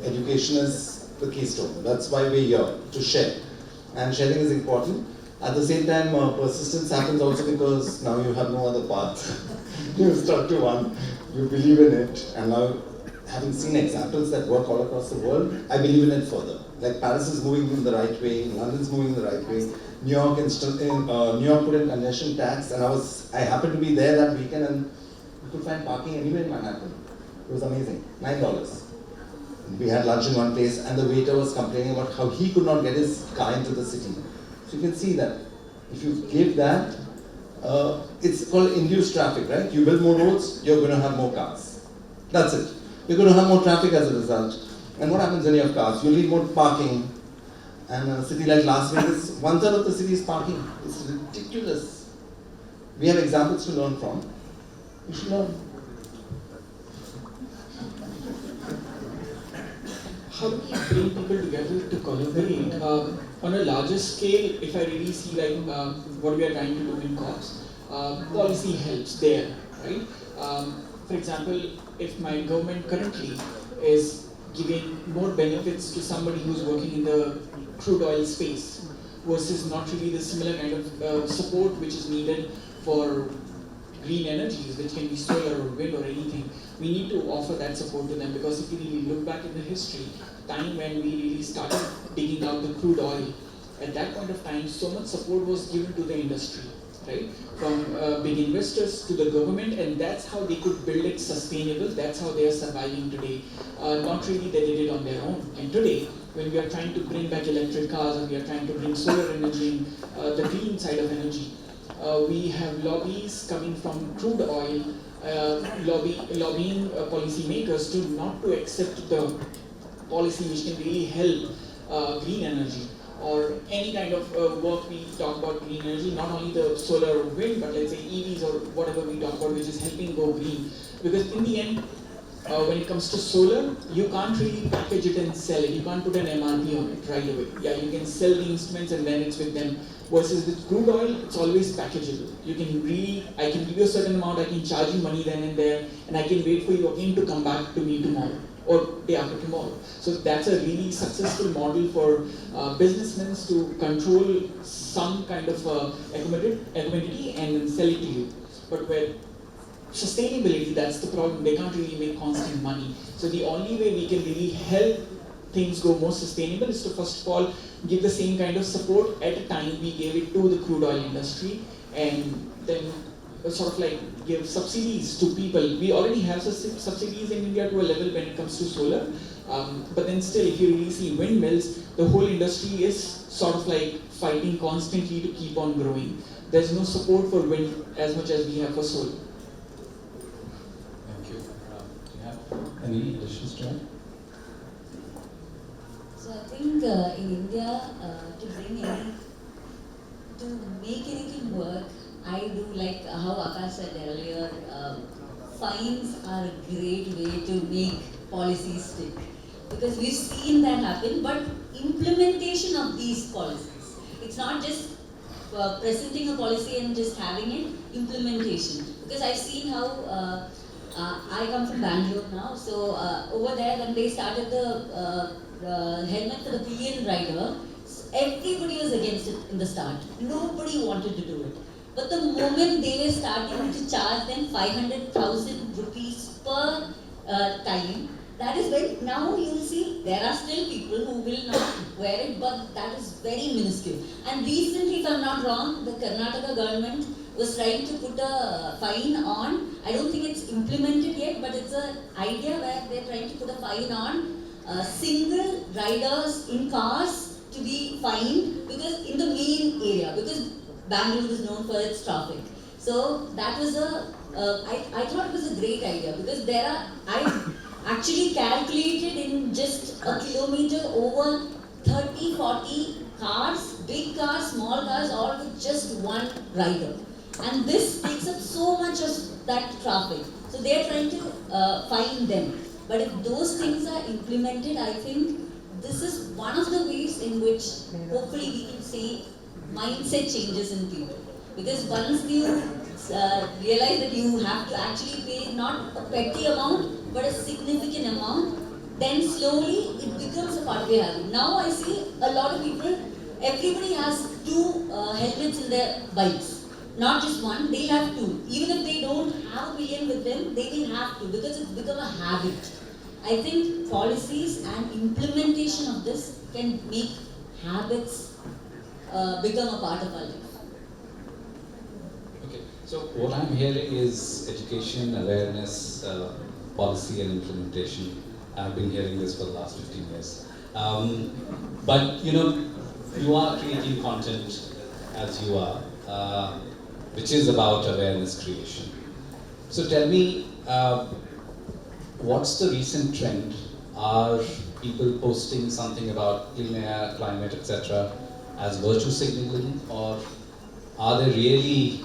Education is the keystone. That's why we're here, to share. And sharing is important. At the same time, persistence happens also because now you have no other path. You've stuck to one, you believe in it, and now having seen examples that work all across the world, I believe in it further. Like Paris is moving in the right way, London's moving in the right way. New York put in congestion tax, and I happened to be there that weekend, and you could find parking anywhere in Manhattan. It was amazing, $9. We had lunch in one place, and the waiter was complaining about how he could not get his car into the city. So you can see that if you give that, it's called induced traffic, right? You build more roads, you're going to have more cars. That's it. You're going to have more traffic as a result. And what happens when you have cars? You need more parking. And a city like Las Vegas, 1/3 of the city is parking. It's ridiculous. We have examples to learn from. We should learn. How do we bring people together to collaborate? On a larger scale, if I really see what we are trying to do in COPS, policy helps there, right? For example, if my government currently is giving more benefits to somebody who's working in the crude oil space versus not really the similar kind of support which is needed for green energies, which can be solar or wind or anything, we need to offer that support to them, because if you really look back in the history, time when we really started digging out the crude oil, at that point of time, so much support was given to the industry, right? From big investors to the government, and that's how they could build it sustainable. That's how they are surviving today. Not really that they did on their own. And today, when we are trying to bring back electric cars, or we are trying to bring solar energy, the green side of energy. We have lobbies coming from crude oil, lobbying policymakers to not to accept the policy which can really help green energy, or any kind of work we talk about green energy, not only the solar or wind, but let's say EVs or whatever we talk about, which is helping go green. Because in the end, when it comes to solar, you can't really package it and sell it. You can't put an MRP on it right away. Yeah, you can sell the instruments and then it's with them. Versus with crude oil, it's always packageable. You can really, I can give you a certain amount, I can charge you money then and there, and I can wait for you again to come back to me tomorrow or day after tomorrow. So that's a really successful model for businessmen to control some kind of commodity and then sell it to you. But where sustainability, that's the problem. They can't really make constant money. So the only way we can really help things go more sustainable is to first of all give the same kind of support at a time we gave it to the crude oil industry, and then sort of like give subsidies to people. We already have subsidies in India to a level when it comes to solar, but then still if you really see windmills, the whole industry is sort of like fighting constantly to keep on growing. There's no support for wind as much as we have for solar. Thank you. Do you have any additions to add? So I think in India, to make anything work, I do like how Akash said earlier, fines are a great way to make policies stick. Because we've seen that happen, but implementation of these policies, it's not just presenting a policy and just having it, implementation. Because I've seen how, I come from Bangalore now, so over there when they started the helmet for the pillion rider, everybody was against it in the start. Nobody wanted to do it. But the moment they were starting to charge them 500,000 rupees per time, that is when now you will see there are still people who will not wear it, but that is very minuscule. And recently, if I'm not wrong, the Karnataka government was trying to put a fine on, I don't think it's implemented yet, but it's an idea where they're trying to put a fine on single riders in cars to be fined because in the main area, because Bangalore is known for its traffic. So that was I thought it was a great idea because I actually calculated in just a kilometer over 30, 40 cars, big cars, small cars, all with just one rider. And this takes up so much of that traffic. So they are trying to fine them. But if those things are implemented, I think this is one of the ways in which hopefully we can see mindset changes in people. Because once you realize that you have to actually pay not a petty amount, but a significant amount, then slowly it becomes a part of your habit. Now I see a lot of people, everybody has two helmets in their bikes. Not just one, they have two. Even if they don't have a pillion with them, they will have to because it's become a habit. I think policies and implementation of this can make habits become a part of our life. Okay, so what I'm hearing is education, awareness, policy and implementation. I've been hearing this for the last 15 years. But you are creating content as you are, which is about awareness creation. So tell me, what's the recent trend? Are people posting something about clean air, climate, etc. as virtue signaling, or are they really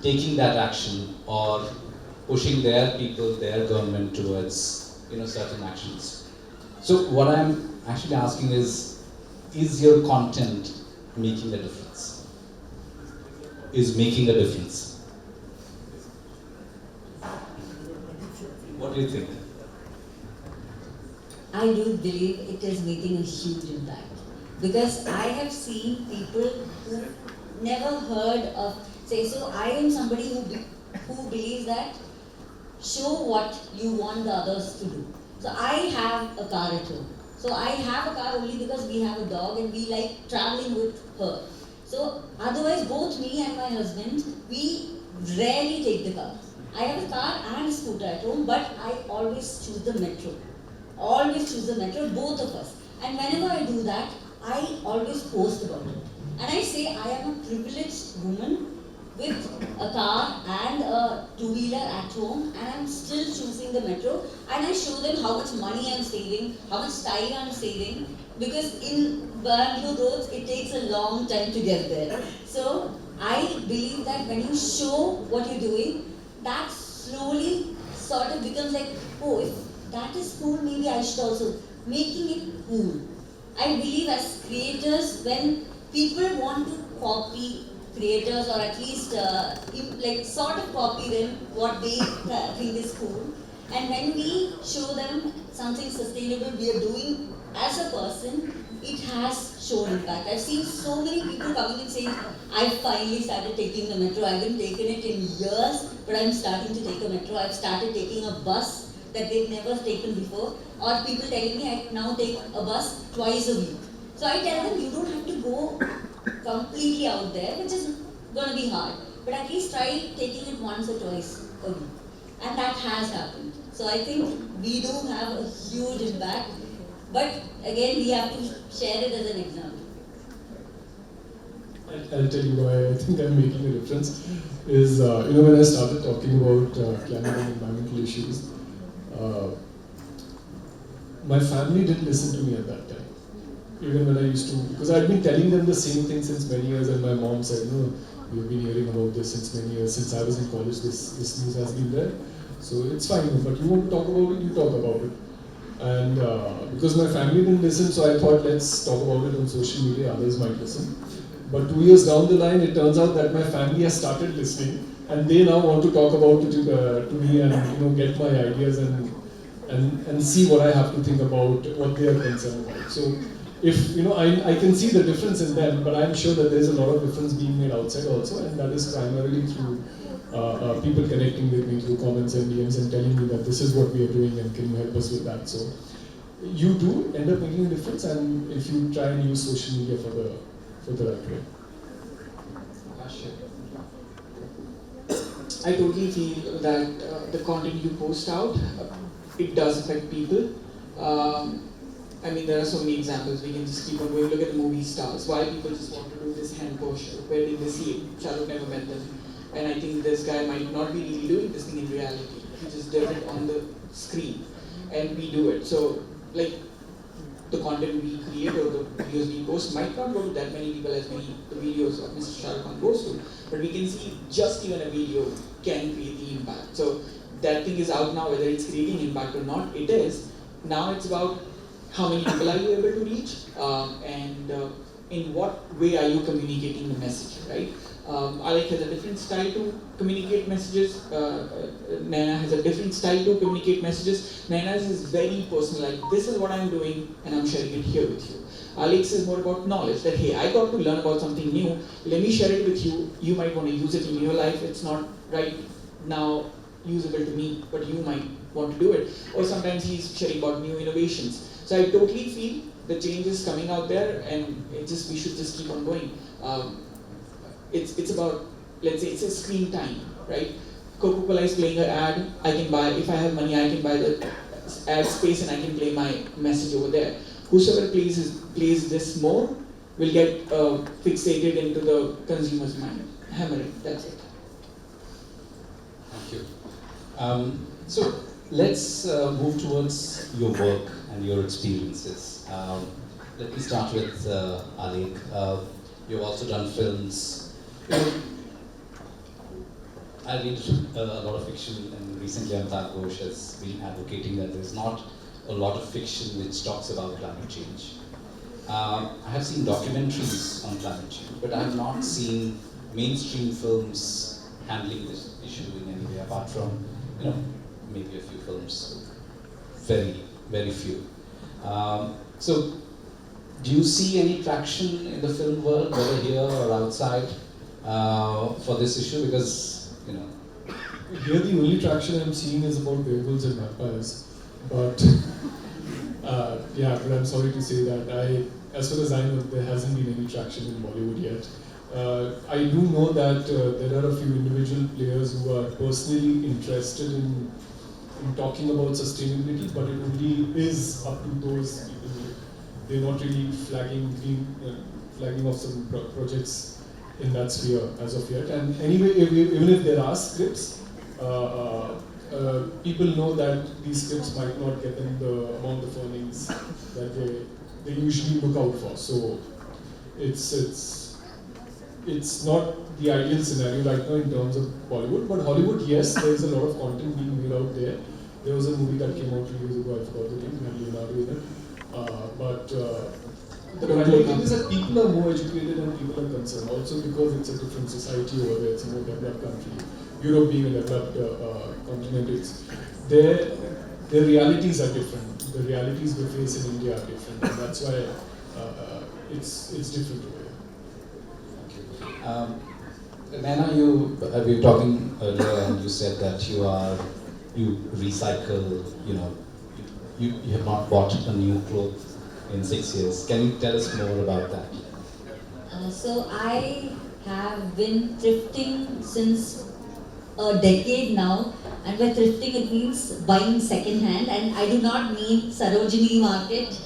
taking that action or pushing their people, their government towards certain actions? So what I'm actually asking is your content making a difference? Is making a difference? What do you think? I do believe it is making a huge impact because I have seen people who never heard of, so I am somebody who believes that show what you want the others to do. So I have a car at home. So I have a car only because we have a dog and we like traveling with her. So otherwise both me and my husband, we rarely take the car. I have a car and a scooter at home, but I always choose the metro. Always choose the metro, both of us. And whenever I do that, I always post about it. And I say I am a privileged woman with a car and a two-wheeler at home, and I'm still choosing the metro, and I show them how much money I'm saving, how much time I'm saving, because in Bangalore roads it takes a long time to get there. So I believe that when you show what you're doing, that slowly sort of becomes like, oh, if that is cool, maybe I should also, making it cool. I believe as creators, when people want to copy creators, or at least like sort of copy them what they think is cool, and when we show them something sustainable we are doing as a person, it has shown impact. I've seen so many people coming and saying, I finally started taking the metro. I haven't taken it in years, but I'm starting to take a metro. I've started taking a bus that they've never taken before, or people telling me I now take a bus twice a week. So I tell them, you don't have to go completely out there, which is going to be hard, but at least try taking it once or twice a week. And that has happened. So I think we do have a huge impact, but again, we have to share it as an example. I'll tell you why I think I'm making a difference. Is when I started talking about climate and environmental issues, my family didn't listen to me at that time. Even when I used to, because I'd been telling them the same thing since many years, and my mom said, no, we've been hearing about this since many years. Since I was in college, this news has been there. So it's fine, but you want to talk about it, you talk about it. And because my family didn't listen, so I thought, let's talk about it on social media, others might listen. But 2 years down the line, it turns out that my family has started listening, and they now want to talk about it to me, and get my ideas and see what I have to think about, what they are concerned about. So if I can see the difference in them, but I'm sure that there's a lot of difference being made outside also, and that is primarily through people connecting with me through comments and DMs and telling me that this is what we are doing and can you help us with that. So you do end up making a difference, and if you try and use social media for the right way. I totally feel that the content you post out, it does affect people. I mean, there are so many examples. We can just keep on going. Look at the movie stars. Why people just want to do this hand push? Where did they see it? Shahrukh never met them. And I think this guy might not be really doing this thing in reality. He just does it on the screen. And we do it. So, like, the content we create or the videos we post might not go to that many people as many the videos of Mr. Shahrukh Khan goes to. But we can see just even a video can create the impact. So, that thing is out now, whether it's creating impact or not, it is. Now it's about how many people are you able to reach, and in what way are you communicating the message, right? Alec has a different style to communicate messages. Naina has a different style to communicate messages. Naina's is very personal, like this is what I'm doing and I'm sharing it here with you. Alex is more about knowledge, that hey, I got to learn about something new, let me share it with you. You might want to use it in your life, it's not right now usable to me, but you might want to do it. Or sometimes he's sharing about new innovations. So I totally feel the change is coming out there, and we should just keep on going. It's about, let's say, it's a screen time, right? Coca-Cola is playing an ad. I can buy, if I have money, I can buy the ad space and I can play my message over there. Whosoever plays this more will get fixated into the consumer's mind. Hammering. That's it. Thank you. So let's move towards your work and your experiences. Let me start with Alec. You've also done films. I read a lot of fiction, and recently Amitabh Ghosh has been advocating that there's not a lot of fiction which talks about climate change. I have seen documentaries on climate change, but I have not seen mainstream films handling this issue in any way, apart from, maybe a few films, very, very few. So, do you see any traction in the film world, whether here or outside, for this issue? Because, Here the only traction I'm seeing is about werewolves and vampires. But, but I'm sorry to say that as far as I know, there hasn't been any traction in Bollywood yet. I do know that there are a few individual players who are personally interested in talking about sustainability, but it only is up to those people they're not really flagging off some projects in that sphere as of yet. And anyway, even if there are scripts, people know that these scripts might not get them the amount of earnings that they usually look out for. So it's not the ideal scenario right now in terms of Bollywood, but Hollywood, yes, there is a lot of content being made out there. There was a movie that came out 2 years ago, I forgot the name, and Leonardo in it. The only thing is that people are more educated and people are concerned. Also because it's a different society over there, it's a more developed country. Europe being a developed continent, their realities are different. The realities we face in India are different, and that's why it's different over here. Naina, we were talking earlier, and you said that you recycle. You have not bought a new clothes in 6 years. Can you tell us more about that? So I have been thrifting since a decade now, and by thrifting it means buying second hand, and I do not mean Sarojini market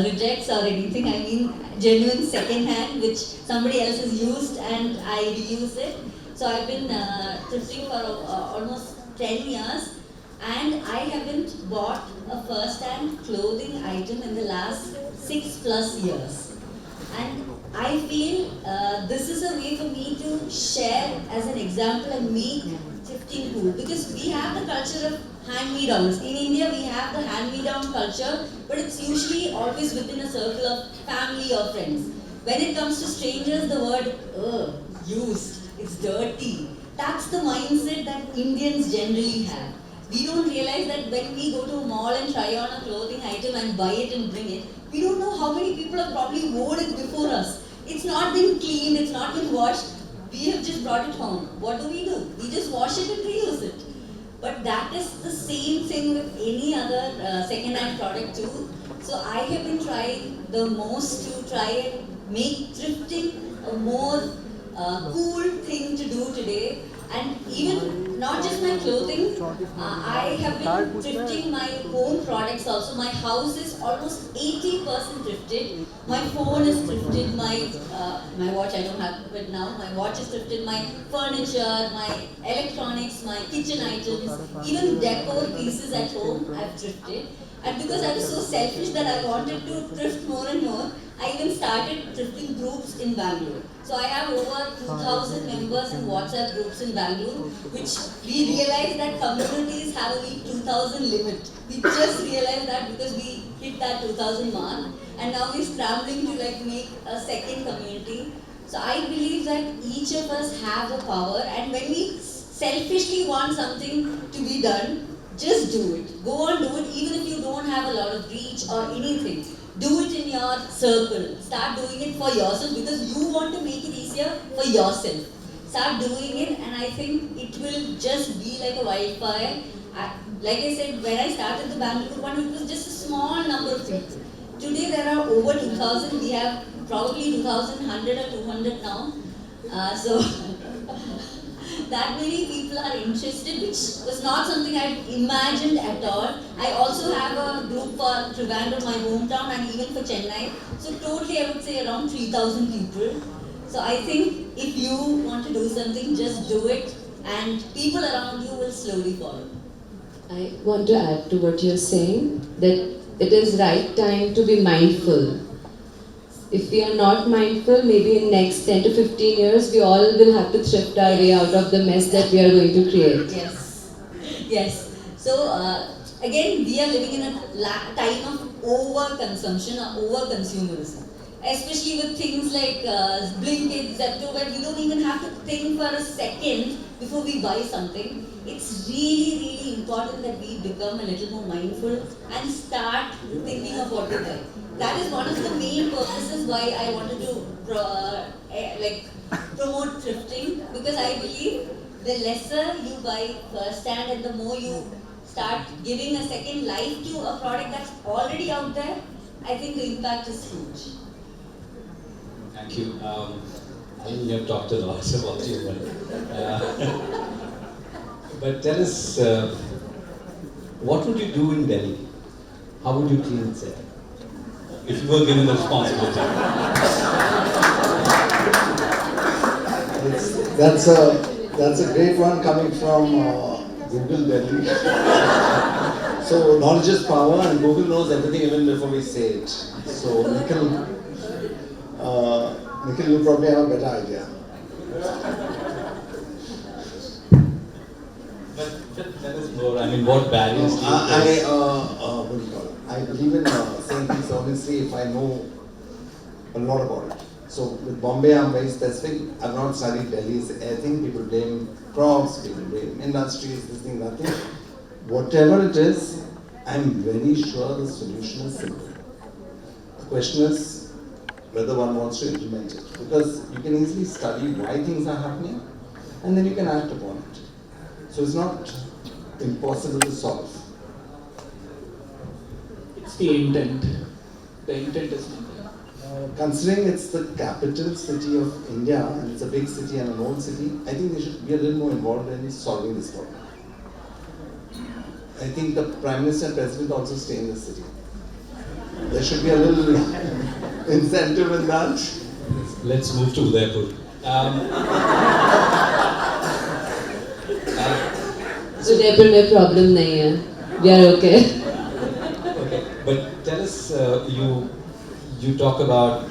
rejects or anything. I mean genuine second hand which somebody else has used and I reuse it. So I've been thrifting for almost 10 years, and I haven't bought a first hand clothing item in the last 6+ years. And I feel this is a way for me to share as an example and make thrifting cool, because we have the culture of hand-me-downs. In India, we have the hand-me-down culture, but it's usually always within a circle of family or friends. When it comes to strangers, the word used, it's dirty. That's the mindset that Indians generally have. We don't realize that when we go to a mall and try on a clothing item and buy it and bring it, we don't know how many people have probably worn it before us. It's not been cleaned, it's not been washed. We have just brought it home. What do? We just wash it and reuse it. But that is the same thing with any other second-hand product too. So I have been trying the most to try and make thrifting a more cool thing to do today. And even not just my clothing, I have been thrifting my home products also. My house is almost 80% thrifted. My phone is thrifted, my watch, I don't have it now, my watch is thrifted, my furniture, my electronics, my kitchen items, even decor pieces at home I've thrifted. And because I was so selfish that I wanted to thrift more and more, I even started thrifting groups in Bangalore. So I have over 2,000 members in WhatsApp groups in Bangalore, which we realized that communities have only 2,000 limit. We just realized that because we hit that 2,000 mark, and now we're scrambling to make a second community. So I believe that each of us have the power, and when we selfishly want something to be done, just do it. Go on, do it, even if you don't have a lot of reach or anything. Do it in your circle. Start doing it for yourself because you want to make it easier for yourself. Start doing it, and I think it will just be like a wildfire. Like I said, when I started the Bangalore one, it was just a small number of people. Today there are over 2,000. We have probably 2,100 or 200 now. So that many people are interested, which was not something I imagined at all. I also have a group for Trivandrum, my hometown, and even for Chennai. So totally I would say around 3,000 people. So I think if you want to do something, just do it, and people around you will slowly follow. I want to add to what you're saying, that it is right time to be mindful. If we are not mindful, maybe in next 10 to 15 years, we all will have to thrift our way out of the mess that we are going to create. Yes. Yes. So, again, we are living in a time of overconsumption or over-consumerism. Especially with things like Blinkit, Zepto, where we don't even have to think for a second before we buy something. It's really, really important that we become a little more mindful and start thinking of what we buy. That is one of the main purposes why I wanted to promote thrifting, because I believe the lesser you buy firsthand and the more you start giving a second life to a product that's already out there, I think the impact is huge. Thank you. I think you have talked a lot about you, but tell us, what would you do in Delhi? How would you clean it? if you were given the responsibility? That's a great one coming from Google Delhi. So knowledge is power, and Google knows everything even before we say it. So Nikhil, you probably have a better idea. But tell us more. I mean, what barriers do you I face? what do you call it? I believe in saying things honestly if I know a lot about it. So with Bombay, I'm very specific. I've not studied Delhi's air thing. People blame crops, people blame industries, this thing, that thing. Whatever it is, I'm very sure the solution is simple. The question is whether one wants to implement it. Because you can easily study why things are happening and then you can act upon it. So it's not impossible to solve. It's the intent. The intent is not there. Considering it's the capital city of India and it's a big city and an old city, I think they should be a little more involved in solving this problem. I think the Prime Minister and President also stay in the city. There should be a little incentive in that. Let's move to Udaipur. Udaipur में problem नहीं है. We are okay. Okay, but tell us, you talk about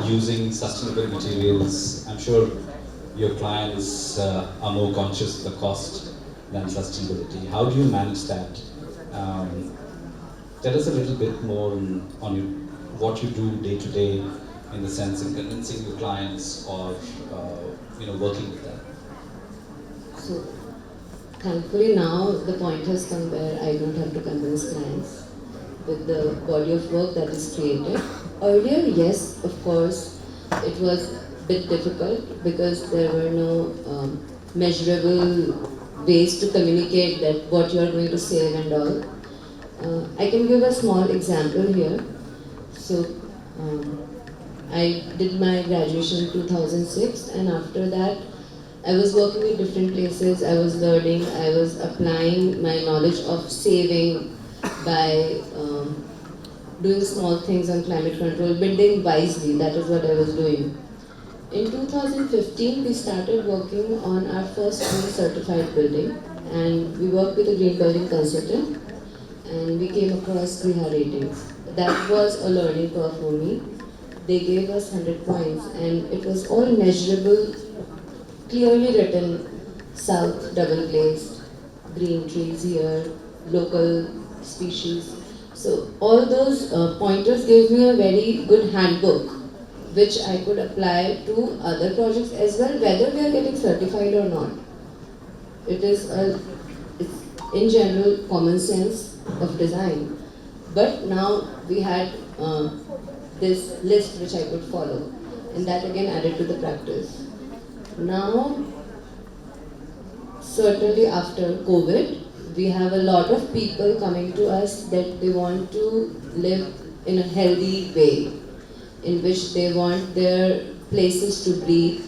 using sustainable materials. I'm sure your clients are more conscious of the cost than sustainability. How do you manage that? Tell us a little bit more on what you do day to day, in the sense of convincing your clients or working with them. So, thankfully now the point has come where I don't have to convince clients with the body of work that is created. Earlier, yes, of course, it was a bit difficult because there were no measurable ways to communicate that what you are going to save and all. I can give a small example here. So, I did my graduation in 2006, and after that, I was working in different places, I was learning, I was applying my knowledge of saving by doing small things on climate control, building wisely, that is what I was doing. In 2015, we started working on our first green certified building, and we worked with a green building consultant, and we came across Griha ratings. That was a learning curve for me. They gave us 100 points, and it was all measurable, clearly written, south double glazed, green trees here, local species. So all those pointers gave me a very good handbook, which I could apply to other projects as well, whether we are getting certified or not. It is it's in general common sense of design. But now we had this list which I could follow, and that again added to the practice. Now, certainly after COVID, we have a lot of people coming to us that they want to live in a healthy way, in which they want their places to breathe,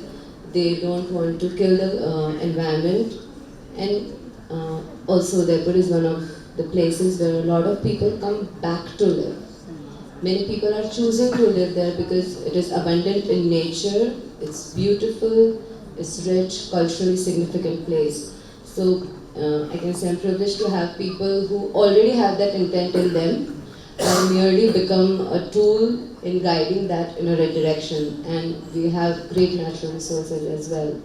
they don't want to kill the environment, and also Jaipur is one of the places where a lot of people come back to live. Many people are choosing to live there because it is abundant in nature, it's beautiful, it's rich, culturally significant place. So I can say I'm privileged to have people who already have that intent in them and merely become a tool in guiding that in a right direction. And we have great natural resources as well.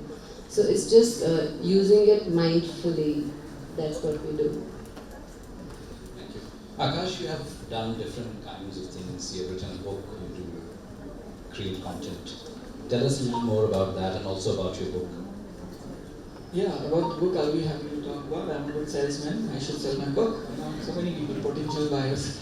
So it's just using it mindfully. That's what we do. Thank you. Akash, you have done different kinds of things. You have written a book, you do create content. Tell us a little more about that and also about your book. Yeah, about the book I'll be happy to talk about. I'm a good salesman. I should sell my book. So many people, potential buyers.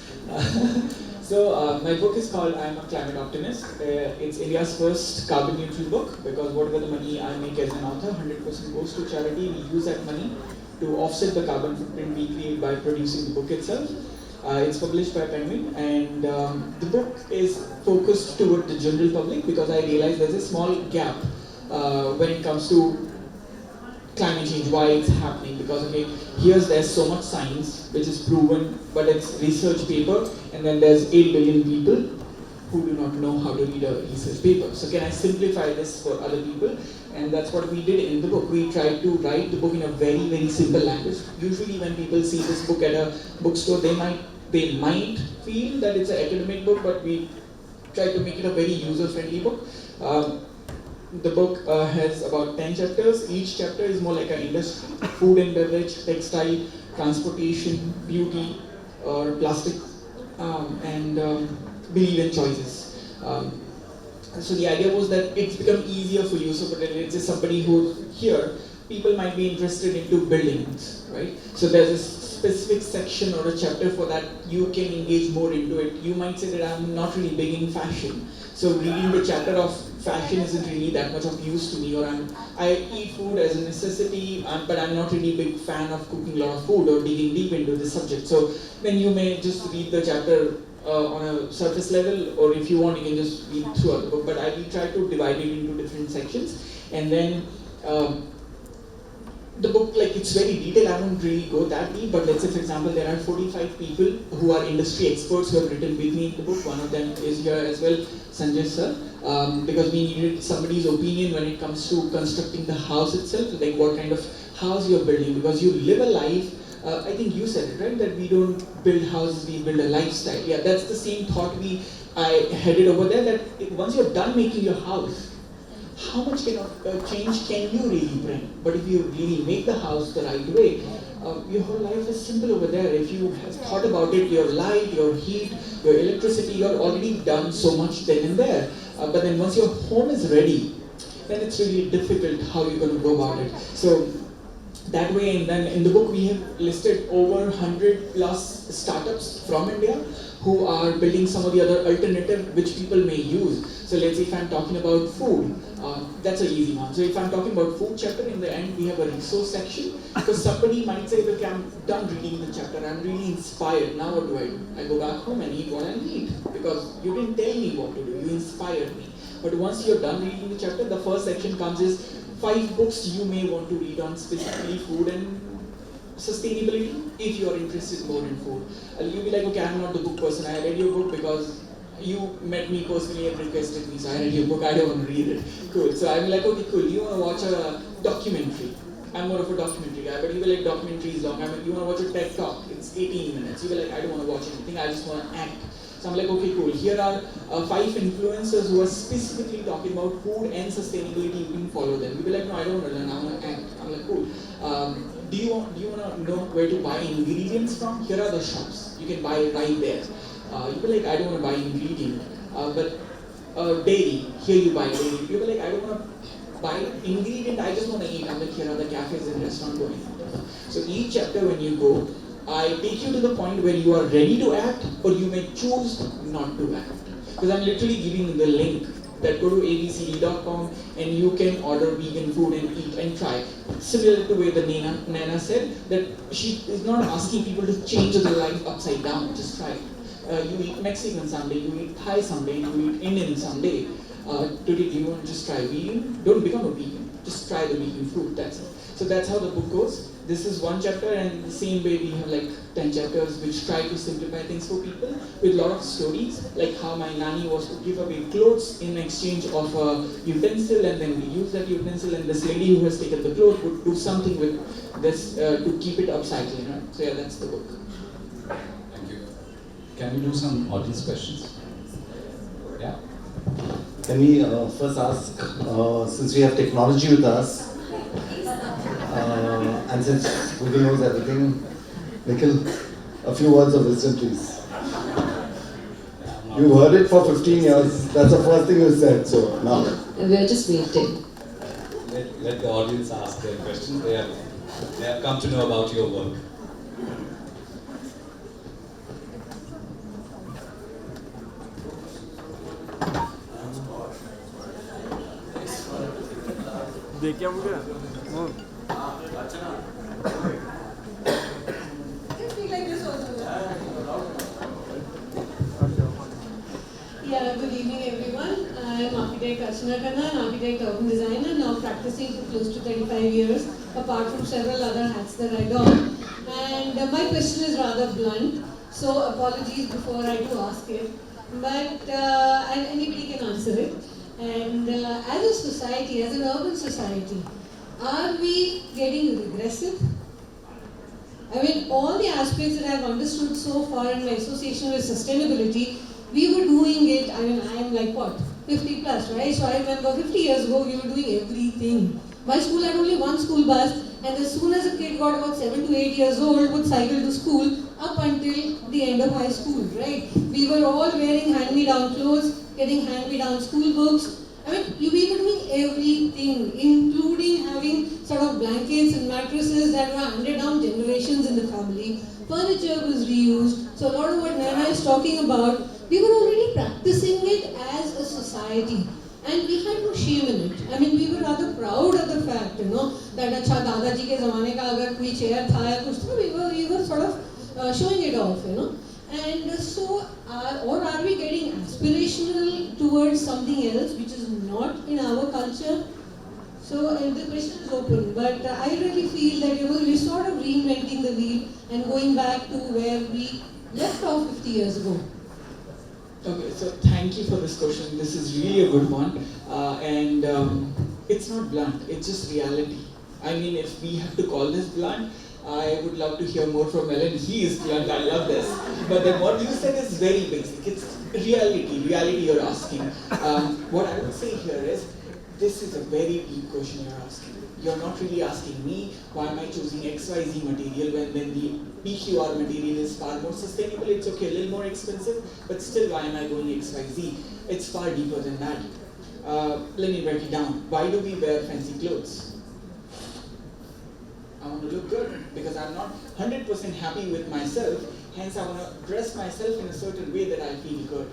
So my book is called I'm a Climate Optimist. It's India's first carbon neutral book because whatever the money I make as an author, 100% goes to charity. We use that money to offset the carbon footprint we create by producing the book itself. It's published by Plenary, and the book is focused toward the general public because I realize there's a small gap when it comes to climate change, why it's happening, because there's so much science which is proven, but it's research paper, and then there's 8 billion people who do not know how to read a research paper. So can I simplify this for other people? And that's what we did in the book. We tried to write the book in a very, very simple language. Usually when people see this book at a bookstore, they might feel that it's an academic book, but we tried to make it a very user-friendly book. The book has about 10 chapters. Each chapter is more like an industry: food and beverage, textile, transportation, beauty, or plastic, and believe in choices. So the idea was that it's become easier for you. So let's say somebody who's here, people might be interested into buildings, right? So there's a specific section or a chapter for that. You can engage more into it. You might say that I'm not really big in fashion, so reading the chapter of fashion isn't really that much of use to me, or I eat food as a necessity, but I'm not really a big fan of cooking a lot of food or digging deep into the subject. So then you may just read the chapter on a surface level, or if you want, you can just read throughout the book. But I will try to divide it into different sections, and then the book, like, it's very detailed. I won't really go that deep, but let's say, for example, there are 45 people who are industry experts who have written with me in the book. One of them is here as well, Sanjay sir, because we needed somebody's opinion when it comes to constructing the house itself, like what kind of house you're building, because you live a life. I think you said it, right, that we don't build houses, we build a lifestyle. Yeah, that's the same thought I headed over there, that once you're done making your house, how much change can you really bring? But if you really make the house the right way, your whole life is simple over there. If you have thought about it, your light, your heat, your electricity, you're already done so much then and there. But then once your home is ready, then it's really difficult how you're going to go about it. So that way, and then in the book we have listed over 100 plus startups from India who are building some of the other alternative which people may use. So let's say if I'm talking about food, that's an easy one. So if I'm talking about food chapter, in the end we have a resource section, because somebody might say, okay, I'm done reading the chapter, I'm really inspired, now what do? I go back home and eat what I eat, because you didn't tell me what to do, you inspired me. But once you're done reading the chapter, the first section comes is 5 books you may want to read on specifically food and sustainability, if you are interested more in food. You'll be like, okay, I'm not the book person, I read your book because you met me personally and requested me, so I read your book, I don't want to read it. Cool. So I'm like, okay, cool, you want to watch a documentary? I'm more of a documentary guy, but you will like documentaries long. I mean, you want to watch a TED talk, it's 18 minutes. You will like, I don't want to watch anything, I just want to act. So I'm like, okay, cool. Here are 5 influencers who are specifically talking about food and sustainability. You can follow them. You be like, no, I don't want to learn. I want to act. I'm like, cool. Do you want to know where to buy ingredients from? Here are the shops. You can buy right there. You be like, I don't want to buy ingredient. But dairy. Here you buy dairy. You be like, I don't want to buy ingredient. I just want to eat. I'm like, here are the cafes and restaurants going. So each chapter when you go, I take you to the point where you are ready to act, or you may choose not to act. Because I'm literally giving the link that go to abcd.com and you can order vegan food and eat and try. Similar to the way the Nana said, that she is not asking people to change their life upside down, just try it. You eat Mexican someday, you eat Thai someday, you eat Indian someday. Today, do you want to just try vegan? Don't become a vegan, just try the vegan food, that's it. So that's how the book goes. This is one chapter, and the same way we have like 10 chapters which try to simplify things for people with a lot of stories, like how my nanny was to give away clothes in exchange of a utensil, and then we use that utensil, and this lady who has taken the clothes would do something with this to keep it upcycling. Right? So yeah, that's the book. Thank you. Can we do some audience questions? Yeah? Can we first ask, since we have technology with us, and since Google knows everything, Nikhil, a few words of wisdom, please. You heard it for 15 years. That's the first thing you said. So now. We're just waiting. Let the audience ask their questions. They have come to know about your work. देखिए मुझे Yeah, good evening everyone. I am architect Archana Khanna, an architect urban designer, now practicing for close to 25 years, apart from several other hats that I don. And my question is rather blunt, so apologies before I do ask it. but and anybody can answer it. And as a society, as an urban society, are we getting regressive? I mean, all the aspects that I've understood so far in my association with sustainability, we were doing it. I mean, I am like what, 50 plus, right? So I remember 50 years ago, we were doing everything. My school had only one school bus, and as soon as a kid got about 7 to 8 years old, would cycle to school up until the end of high school, right? We were all wearing hand-me-down clothes, getting hand-me-down school books. I mean, we were doing everything, including having sort of blankets and mattresses that were handed down generations in the family. Furniture was reused. So a lot of what Naina is talking about, we were already practicing it as a society. And we had no shame in it. I mean, we were rather proud of the fact, that अच्छा दादाजी के ज़माने का अगर कोई chair था या कुछ था, we were sort of showing it off, And so, are we getting aspirational towards something else which is not in our culture? So the question is open, but I really feel that we're sort of reinventing the wheel and going back to where we left off 50 years ago. Okay, so thank you for this question. This is really a good one, and it's not blunt. It's just reality. I mean, if we have to call this blunt, I would love to hear more from Ellen. He is blunt. I love this. But then what you said is very basic. It's reality. Reality you're asking. What I would say here is, this is a very deep question you're asking. You're not really asking me, why am I choosing XYZ material when the PQR material is far more sustainable? It's okay, a little more expensive, but still why am I going XYZ? It's far deeper than that. Let me break it down. Why do we wear fancy clothes? I want to look good because I'm not 100% happy with myself, hence I want to dress myself in a certain way that I feel good.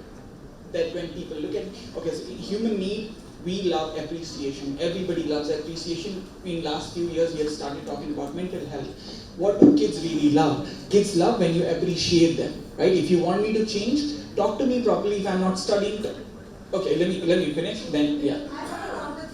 That when people look at me, okay, so human need, we love appreciation. Everybody loves appreciation. In last few years, we have started talking about mental health. What do kids really love? Kids love when you appreciate them, right? If you want me to change, talk to me properly. If I'm not studying, okay, let me finish. Then yeah.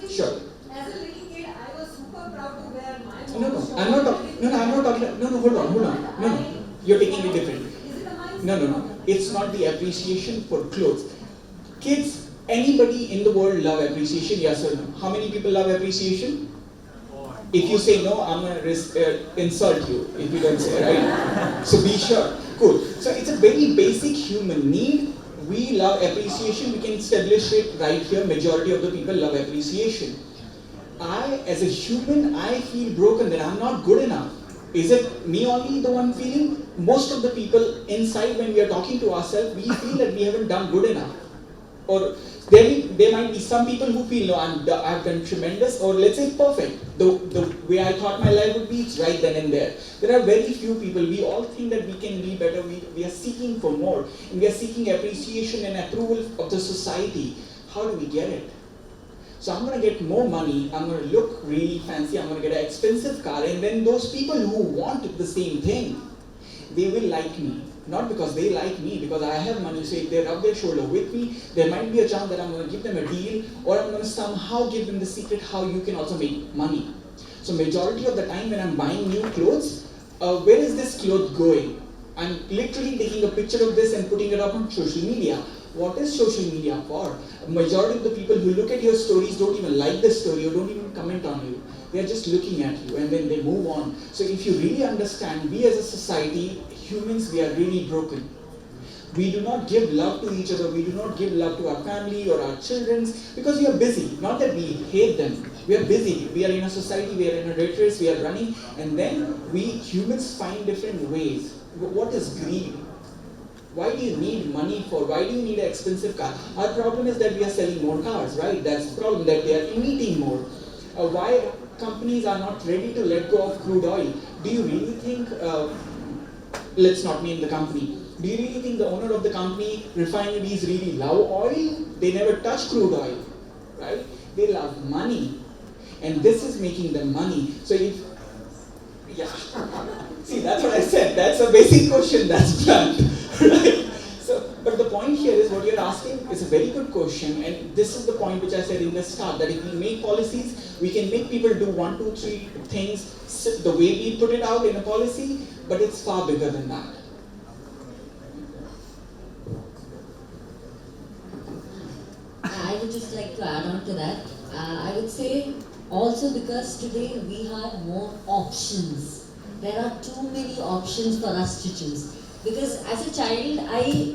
Sure. As a little kid, I was super proud to wear my I'm not talking. No, hold on. No, you're taking it different. Is it a mindset? No. It's not the appreciation for clothes. Kids. Anybody in the world love appreciation, yes or no? How many people love appreciation? If you say no, I'm going to insult you if you don't say, right? So be sure. Cool. So it's a very basic human need. We love appreciation. We can establish it right here. Majority of the people love appreciation. As a human, I feel broken that I'm not good enough. Is it me only the one feeling? Most of the people inside, when we are talking to ourselves, we feel that we haven't done good enough. Or there might be some people who feel, no, I've done tremendous, or let's say perfect. The way I thought my life would be, it's right then and there. There are very few people. We all think that we can be better. We are seeking for more. And we are seeking appreciation and approval of the society. How do we get it? So I'm going to get more money. I'm going to look really fancy. I'm going to get an expensive car. And then those people who want the same thing, they will like me. Not because they like me, because I have money. So if they rub their shoulder with me, there might be a chance that I'm going to give them a deal, or I'm going to somehow give them the secret how you can also make money. So majority of the time when I'm buying new clothes, where is this cloth going? I'm literally taking a picture of this and putting it up on social media. What is social media for? Majority of the people who look at your stories don't even like the story or don't even comment on you. They are just looking at you and then they move on. So if you really understand, we as a society, humans, we are really broken. We do not give love to each other. We do not give love to our family or our children because we are busy. Not that we hate them. We are busy. We are in a society. We are in a rat race. We are running. And then we humans find different ways. What is greed? Why do you need money for? Why do you need an expensive car? Our problem is that we are selling more cars, right? That's the problem, that they are emitting more. Why companies are not ready to let go of crude oil? Do you really think, let's not name the company, do you really think the owner of the company, refineries, really love oil? They never touch crude oil, right? They love money. And this is making them money. So if, yeah. See, that's what I said. That's a basic question. That's blunt, right? So, but the point here is what you're asking is a very good question, and this is the point which I said in the start, that if we make policies, we can make people do 1, 2, 3 things the way we put it out in a policy, but it's far bigger than that. I would just like to add on to that. I would say also because today we have more options. There are too many options for us to choose. Because as a child, I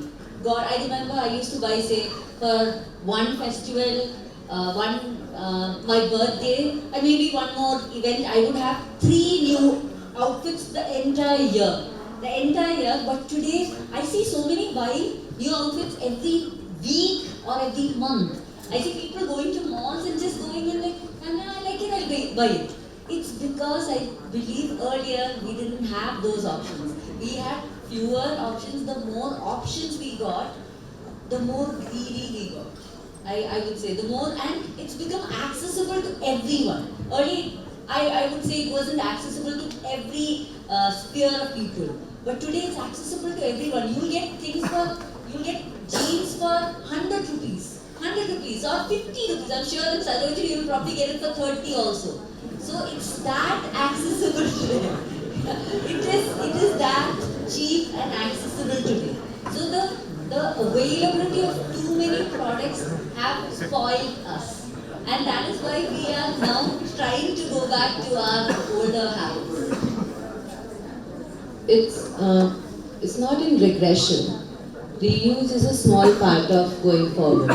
remember I used to buy, say, for one festival, my birthday, and maybe one more event, I would have 3 new outfits the entire year. The entire year, but today I see so many buying new outfits every week or every month. I see people going to malls and just going in like, and I like it, I'll buy it. It's because I believe earlier we didn't have those options. We had fewer options. The more options we got, the more greedy we got. I would say the more, and it's become accessible to everyone. Earlier, I would say it wasn't accessible to every sphere of people. But today it's accessible to everyone. You'll get jeans for 100 rupees. 100 rupees or 50 rupees. I'm sure in Sarojini you'll probably get it for 30 also. So it's that accessible today. it is that cheap and accessible today. So the availability of too many products have spoiled us. And that is why we are now trying to go back to our older habits. It's not in regression. Reuse is a small part of going forward.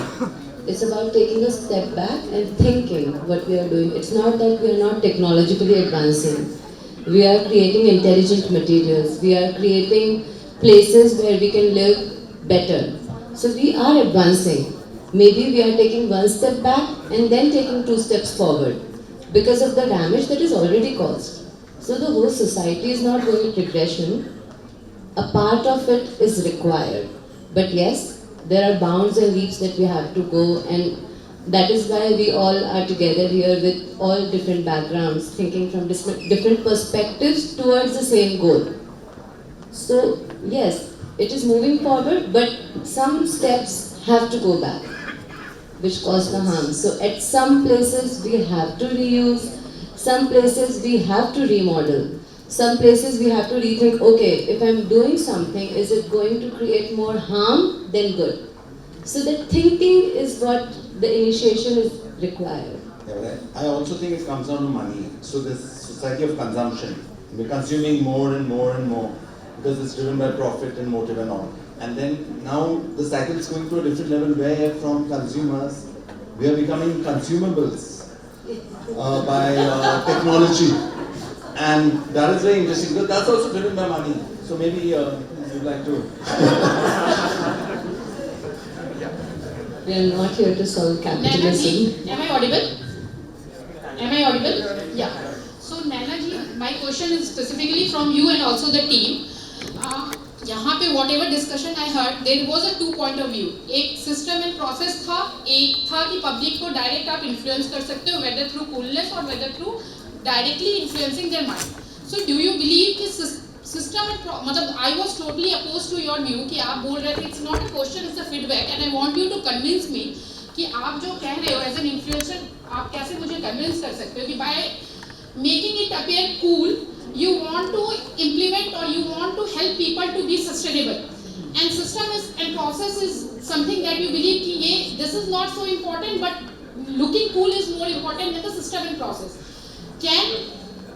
It's about taking a step back and thinking what we are doing. It's not that we are not technologically advancing. We are creating intelligent materials. We are creating places where we can live better. So we are advancing. Maybe we are taking one step back and then taking 2 steps forward because of the damage that is already caused. So the whole society is not going in regression. A part of it is required. But yes, there are bounds and leaps that we have to go, and that is why we all are together here with all different backgrounds, thinking from different perspectives towards the same goal. So yes, it is moving forward, but some steps have to go back, which cause the harm. So at some places we have to reuse, some places we have to remodel, some places we have to rethink, okay, if I'm doing something, is it going to create more harm than good? So that thinking is what the initiation is required. Yeah, but I also think it comes down to money. So this society of consumption, we're consuming more and more and more because it's driven by profit and motive and all. And then now the cycle is going to a different level where from consumers, we are becoming consumables by technology. And that is very interesting because that's also driven by money. So maybe you'd like to. We are not here to solve capitalism. Am I audible? Am I audible? Yeah. So Naina ji, my question is specifically from you and also the team. यहाँ पे whatever discussion I heard, there was a 2 point of view. एक system and process था, एक था कि public को direct आप influence कर सकते हो whether through coolness or whether through directly influencing their mind. So do you believe कि system and मतलब I was totally opposed to your view कि आप बोल रहे थे it's not a question, it's a feedback, and I want you to convince me कि आप जो कह रहे हो as an influencer आप कैसे मुझे convince कर सकते हो कि by making it appear cool you want to implement or you want to help people to be sustainable, and system is and process is something that you believe कि ये this is not so important but looking cool is more important than the system and process. Can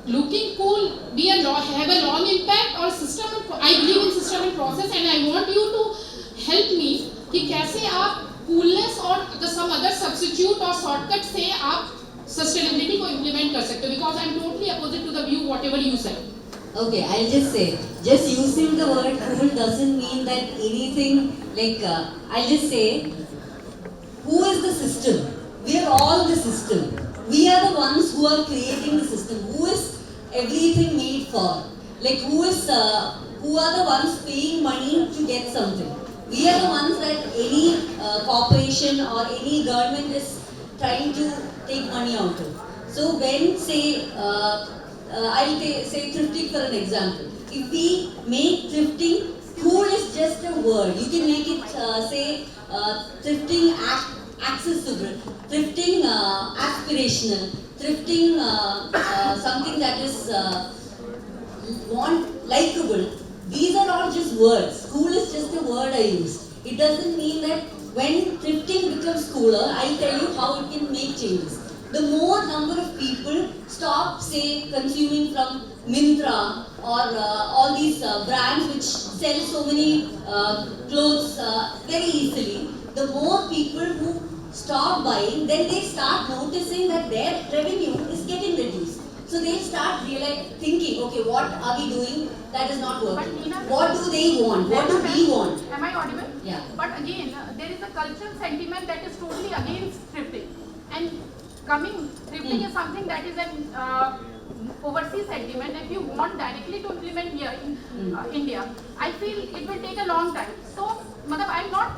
looking cool be have a long impact or system and I believe in system and process, and I want you to help me कि कैसे आप coolness और some other substitute or shortcut से आप sustainability को implement कर सकते हो, because I am totally opposite to the view whatever you said. Okay, I'll just say, just using the word cool doesn't mean that anything like, I'll just say, who is the system? We are all the system. We are the ones who are creating the system. Who is everything made for? Like who are the ones paying money to get something? We are the ones that any corporation or any government is trying to take money out of. So when say, I'll say thrifting for an example. If we make thrifting, cool is just a word. You can make it say thrifting accessible, thrifting aspirational, thrifting something that is likable. These are all just words. Cool is just a word I use. It doesn't mean that when thrifting becomes cooler, I'll tell you how it can make changes. The more number of people stop, say, consuming from Myntra or all these brands which sell so many clothes very easily, the more people who stop buying, then they start noticing that their revenue is getting reduced. So they start thinking, okay, what are we doing that is not working? What do they want? What do we want? Am I audible? Yeah. But again, there is a cultural sentiment that is totally against thrifting. And thrifting is something that is an overseas sentiment. If you want directly to implement here in India, I feel it will take a long time. So, I'm not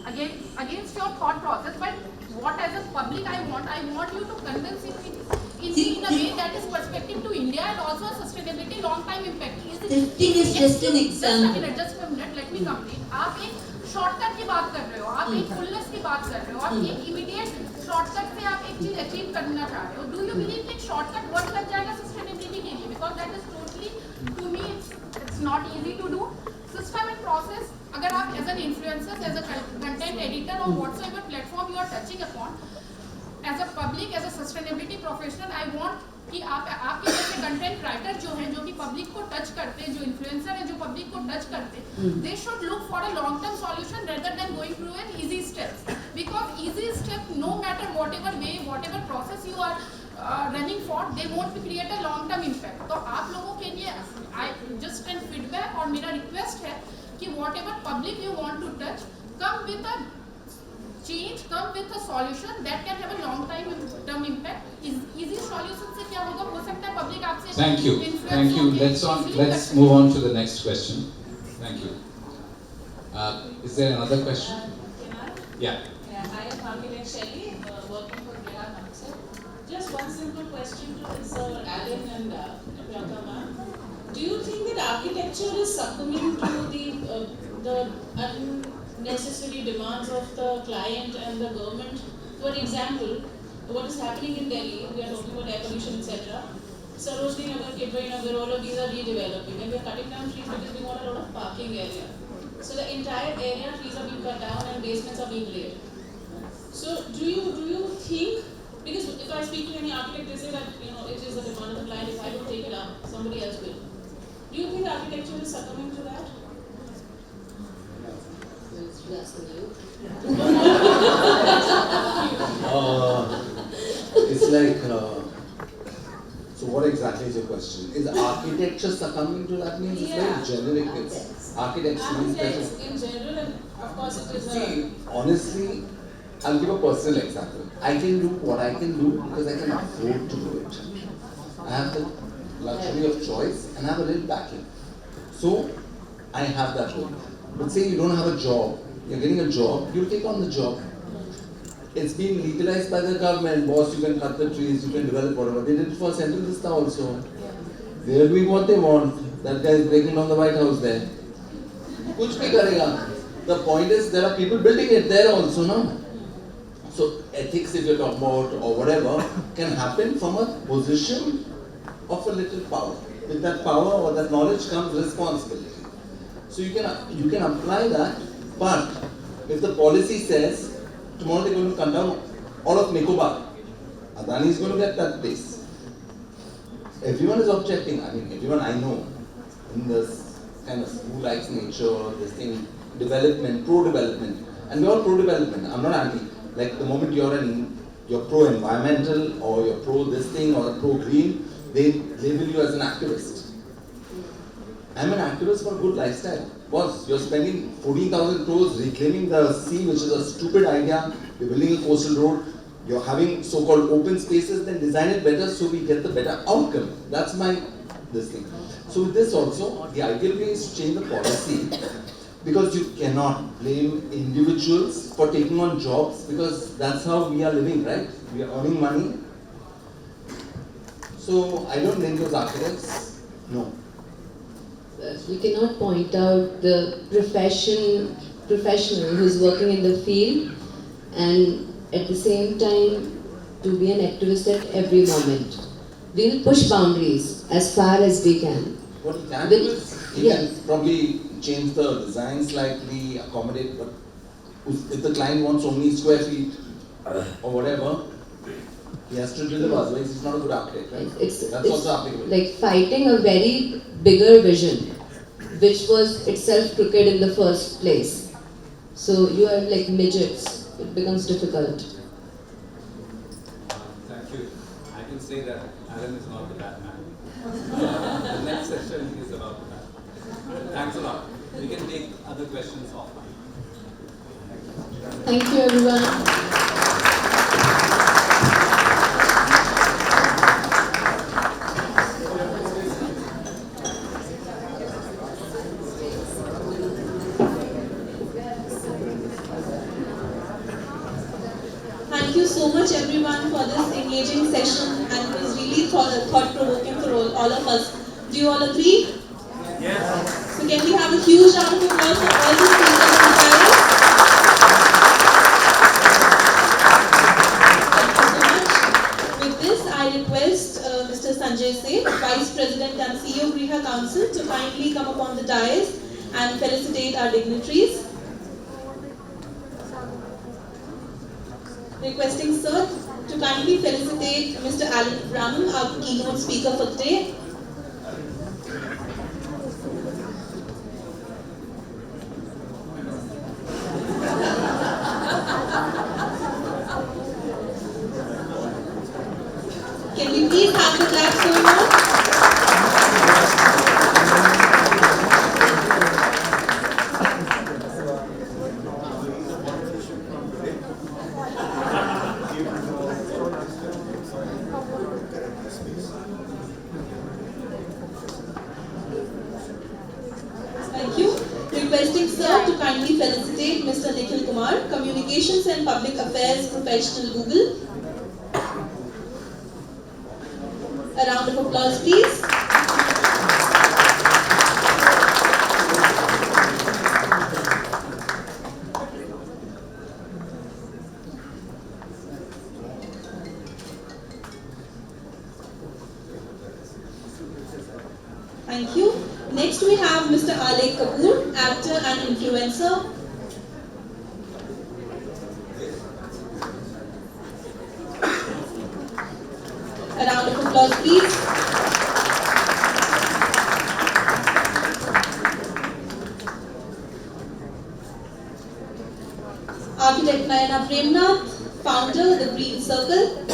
against your thought process, but what as a public I want you to convince it in a way that is perspective to India and also sustainability, long time impact. Thrifting is just an example. Just a minute, let me complete. आप एक shortcut की बात कर रहे हो, आप एक fullness की बात कर रहे हो, आप एक इमीडिएट शॉर्टकट से आप एक चीज अचीव करना चाह रहे हो. Do you believe that shortcut work कर जाएगा sustainability के लिए? Because that is totally, to me, it's not easy to do. System and process. अगर आप as an influencer, as a content editor or whatsoever platform you are touching upon, as a public, as a sustainability professional, I want कि आपके जैसे content writer जो हैं, जो कि public को टच करते हैं, जो इन्फ्लुएंसर हैं, जो पब्लिक को टच करते हैं, they should look for a long term solution rather than going through an easy steps. Because easy step, no matter whatever way, whatever process you are running for, they won't create a long term impact. तो आप लोगों के लिए I just an feedback और मेरा request है कि whatever public you want to touch, come with a change, come with a solution that can have a long term impact. Easy solution से क्या होगा? हो सकता है public आपसे Thank you. influence होके Let's move on to the next question. Thank you. Is there another question? Yeah. I am architect Shelley, working for Grihar Council. Just one simple question to Sir Alan and Priyanka ma'am. Do you think that architecture is succumbing to the unnecessary demands of the client and the government? For example, what is happening in Delhi, we are talking about air pollution, etc. Sarojini Nagar, Kidwai Nagar, all of these are redeveloping and we are cutting down trees because we want a lot of parking area. So the entire area, trees are being cut down and basements are being laid. So do you think, because if I speak to any architect, they say that it is the demand of the client, if I don't take it up, somebody else will. Do you think architecture is succumbing to that? It's like, so what exactly is your question? Is architecture succumbing to that? Means it's very generic. It's architecture means that. In general, and of course it is See, honestly, I'll give a personal example. I can do what I can do because I can afford to do it. I have the luxury of choice and I have a little backing. So, I have that hope. But say you don't have a job, you're getting a job, you'll take on the job. It's been legalized by the government, boss, you can cut the trees, you can develop whatever. They did it for Central Vista also. They are doing what they want. That guy is breaking down the White House there. Kuch bhi karega. The point is, there are people building it there also, no? So, ethics, if you're talking about, or whatever, can happen from a position of a little power. With that power or that knowledge comes responsibility. So you can apply that, but if the policy says tomorrow they're going to cut down all of Nicobar, Adani is going to get that place. Everyone is objecting. I mean, everyone I know in this kind of who likes nature, this thing, development, pro-development, and we're all pro-development. I'm not anti. Like the moment you're pro-environmental or you're pro this thing or pro-green, they label you as an activist. I'm an activist for a good lifestyle. Boss, you're spending 14,000 crores reclaiming the sea, which is a stupid idea. You're building a coastal road. You're having so-called open spaces, then design it better so we get the better outcome. That's this thing. So with this also, the ideal way is to change the policy because you cannot blame individuals for taking on jobs because that's how we are living, right? We are earning money. So I don't blame those architects. No. You cannot point out the professional who's working in the field and at the same time to be an activist at every moment. We will push boundaries as far as we can. What he can do is, he can probably change the design slightly, accommodate, but If the client wants so many square feet or whatever, he has to deliver, otherwise he's not a good architect, right? That's also applicable. Like fighting a very bigger vision, which was itself crooked in the first place. So you are like midgets. It becomes difficult. Thank you. I can say that Alan is not the bad man. The next session is about that. Thanks a lot. We can take other questions offline. Thank you, everyone. Thank you so much everyone for this engaging session, and it was really thought-provoking for all of us. Do you all agree? Yes. So can we have a huge round of applause for all the speakers and panelists? Thank you so much. With this, I request Mr. Sanjay Seth, Vice President and CEO of Griha Council, to kindly come upon the dais and felicitate our dignitaries. Requesting Sir to kindly felicitate Mr. Alan Branham, our keynote speaker for today. Can we please have the claps going on? Thank you. Requesting Sir to kindly felicitate Mr. Nikhil Kumar, Communications and Public Affairs Professional, Google. A round of applause, please. Thank you. Next we have Mr. Alek Kapoor, actor and influencer. A round of applause, please. Architect Nayana Premnath, founder of the Green Circle.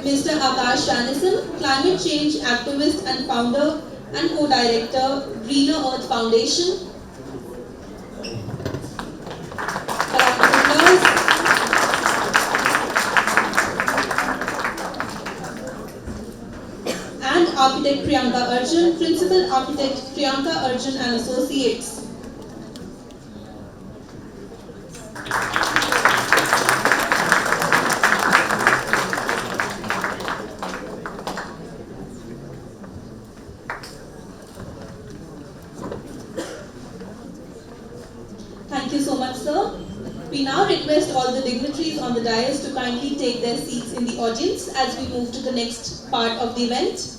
Mr. Akash Ranison, climate change activist and founder and co-director, Greener Earth Foundation. A round of applause. And architect Priyanka Arjun, principal architect Priyanka Arjun and Associates. Thank you so much, sir. We now request all the dignitaries on the dais to kindly take their seats in the audience as we move to the next part of the event.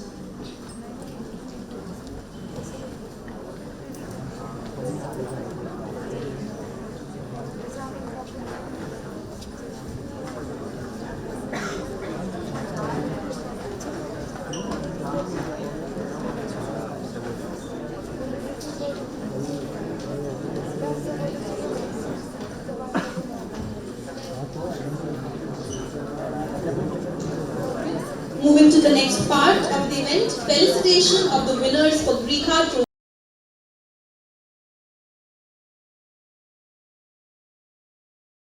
Moving to the next part of the event, felicitation of the winners for Griha Trophy.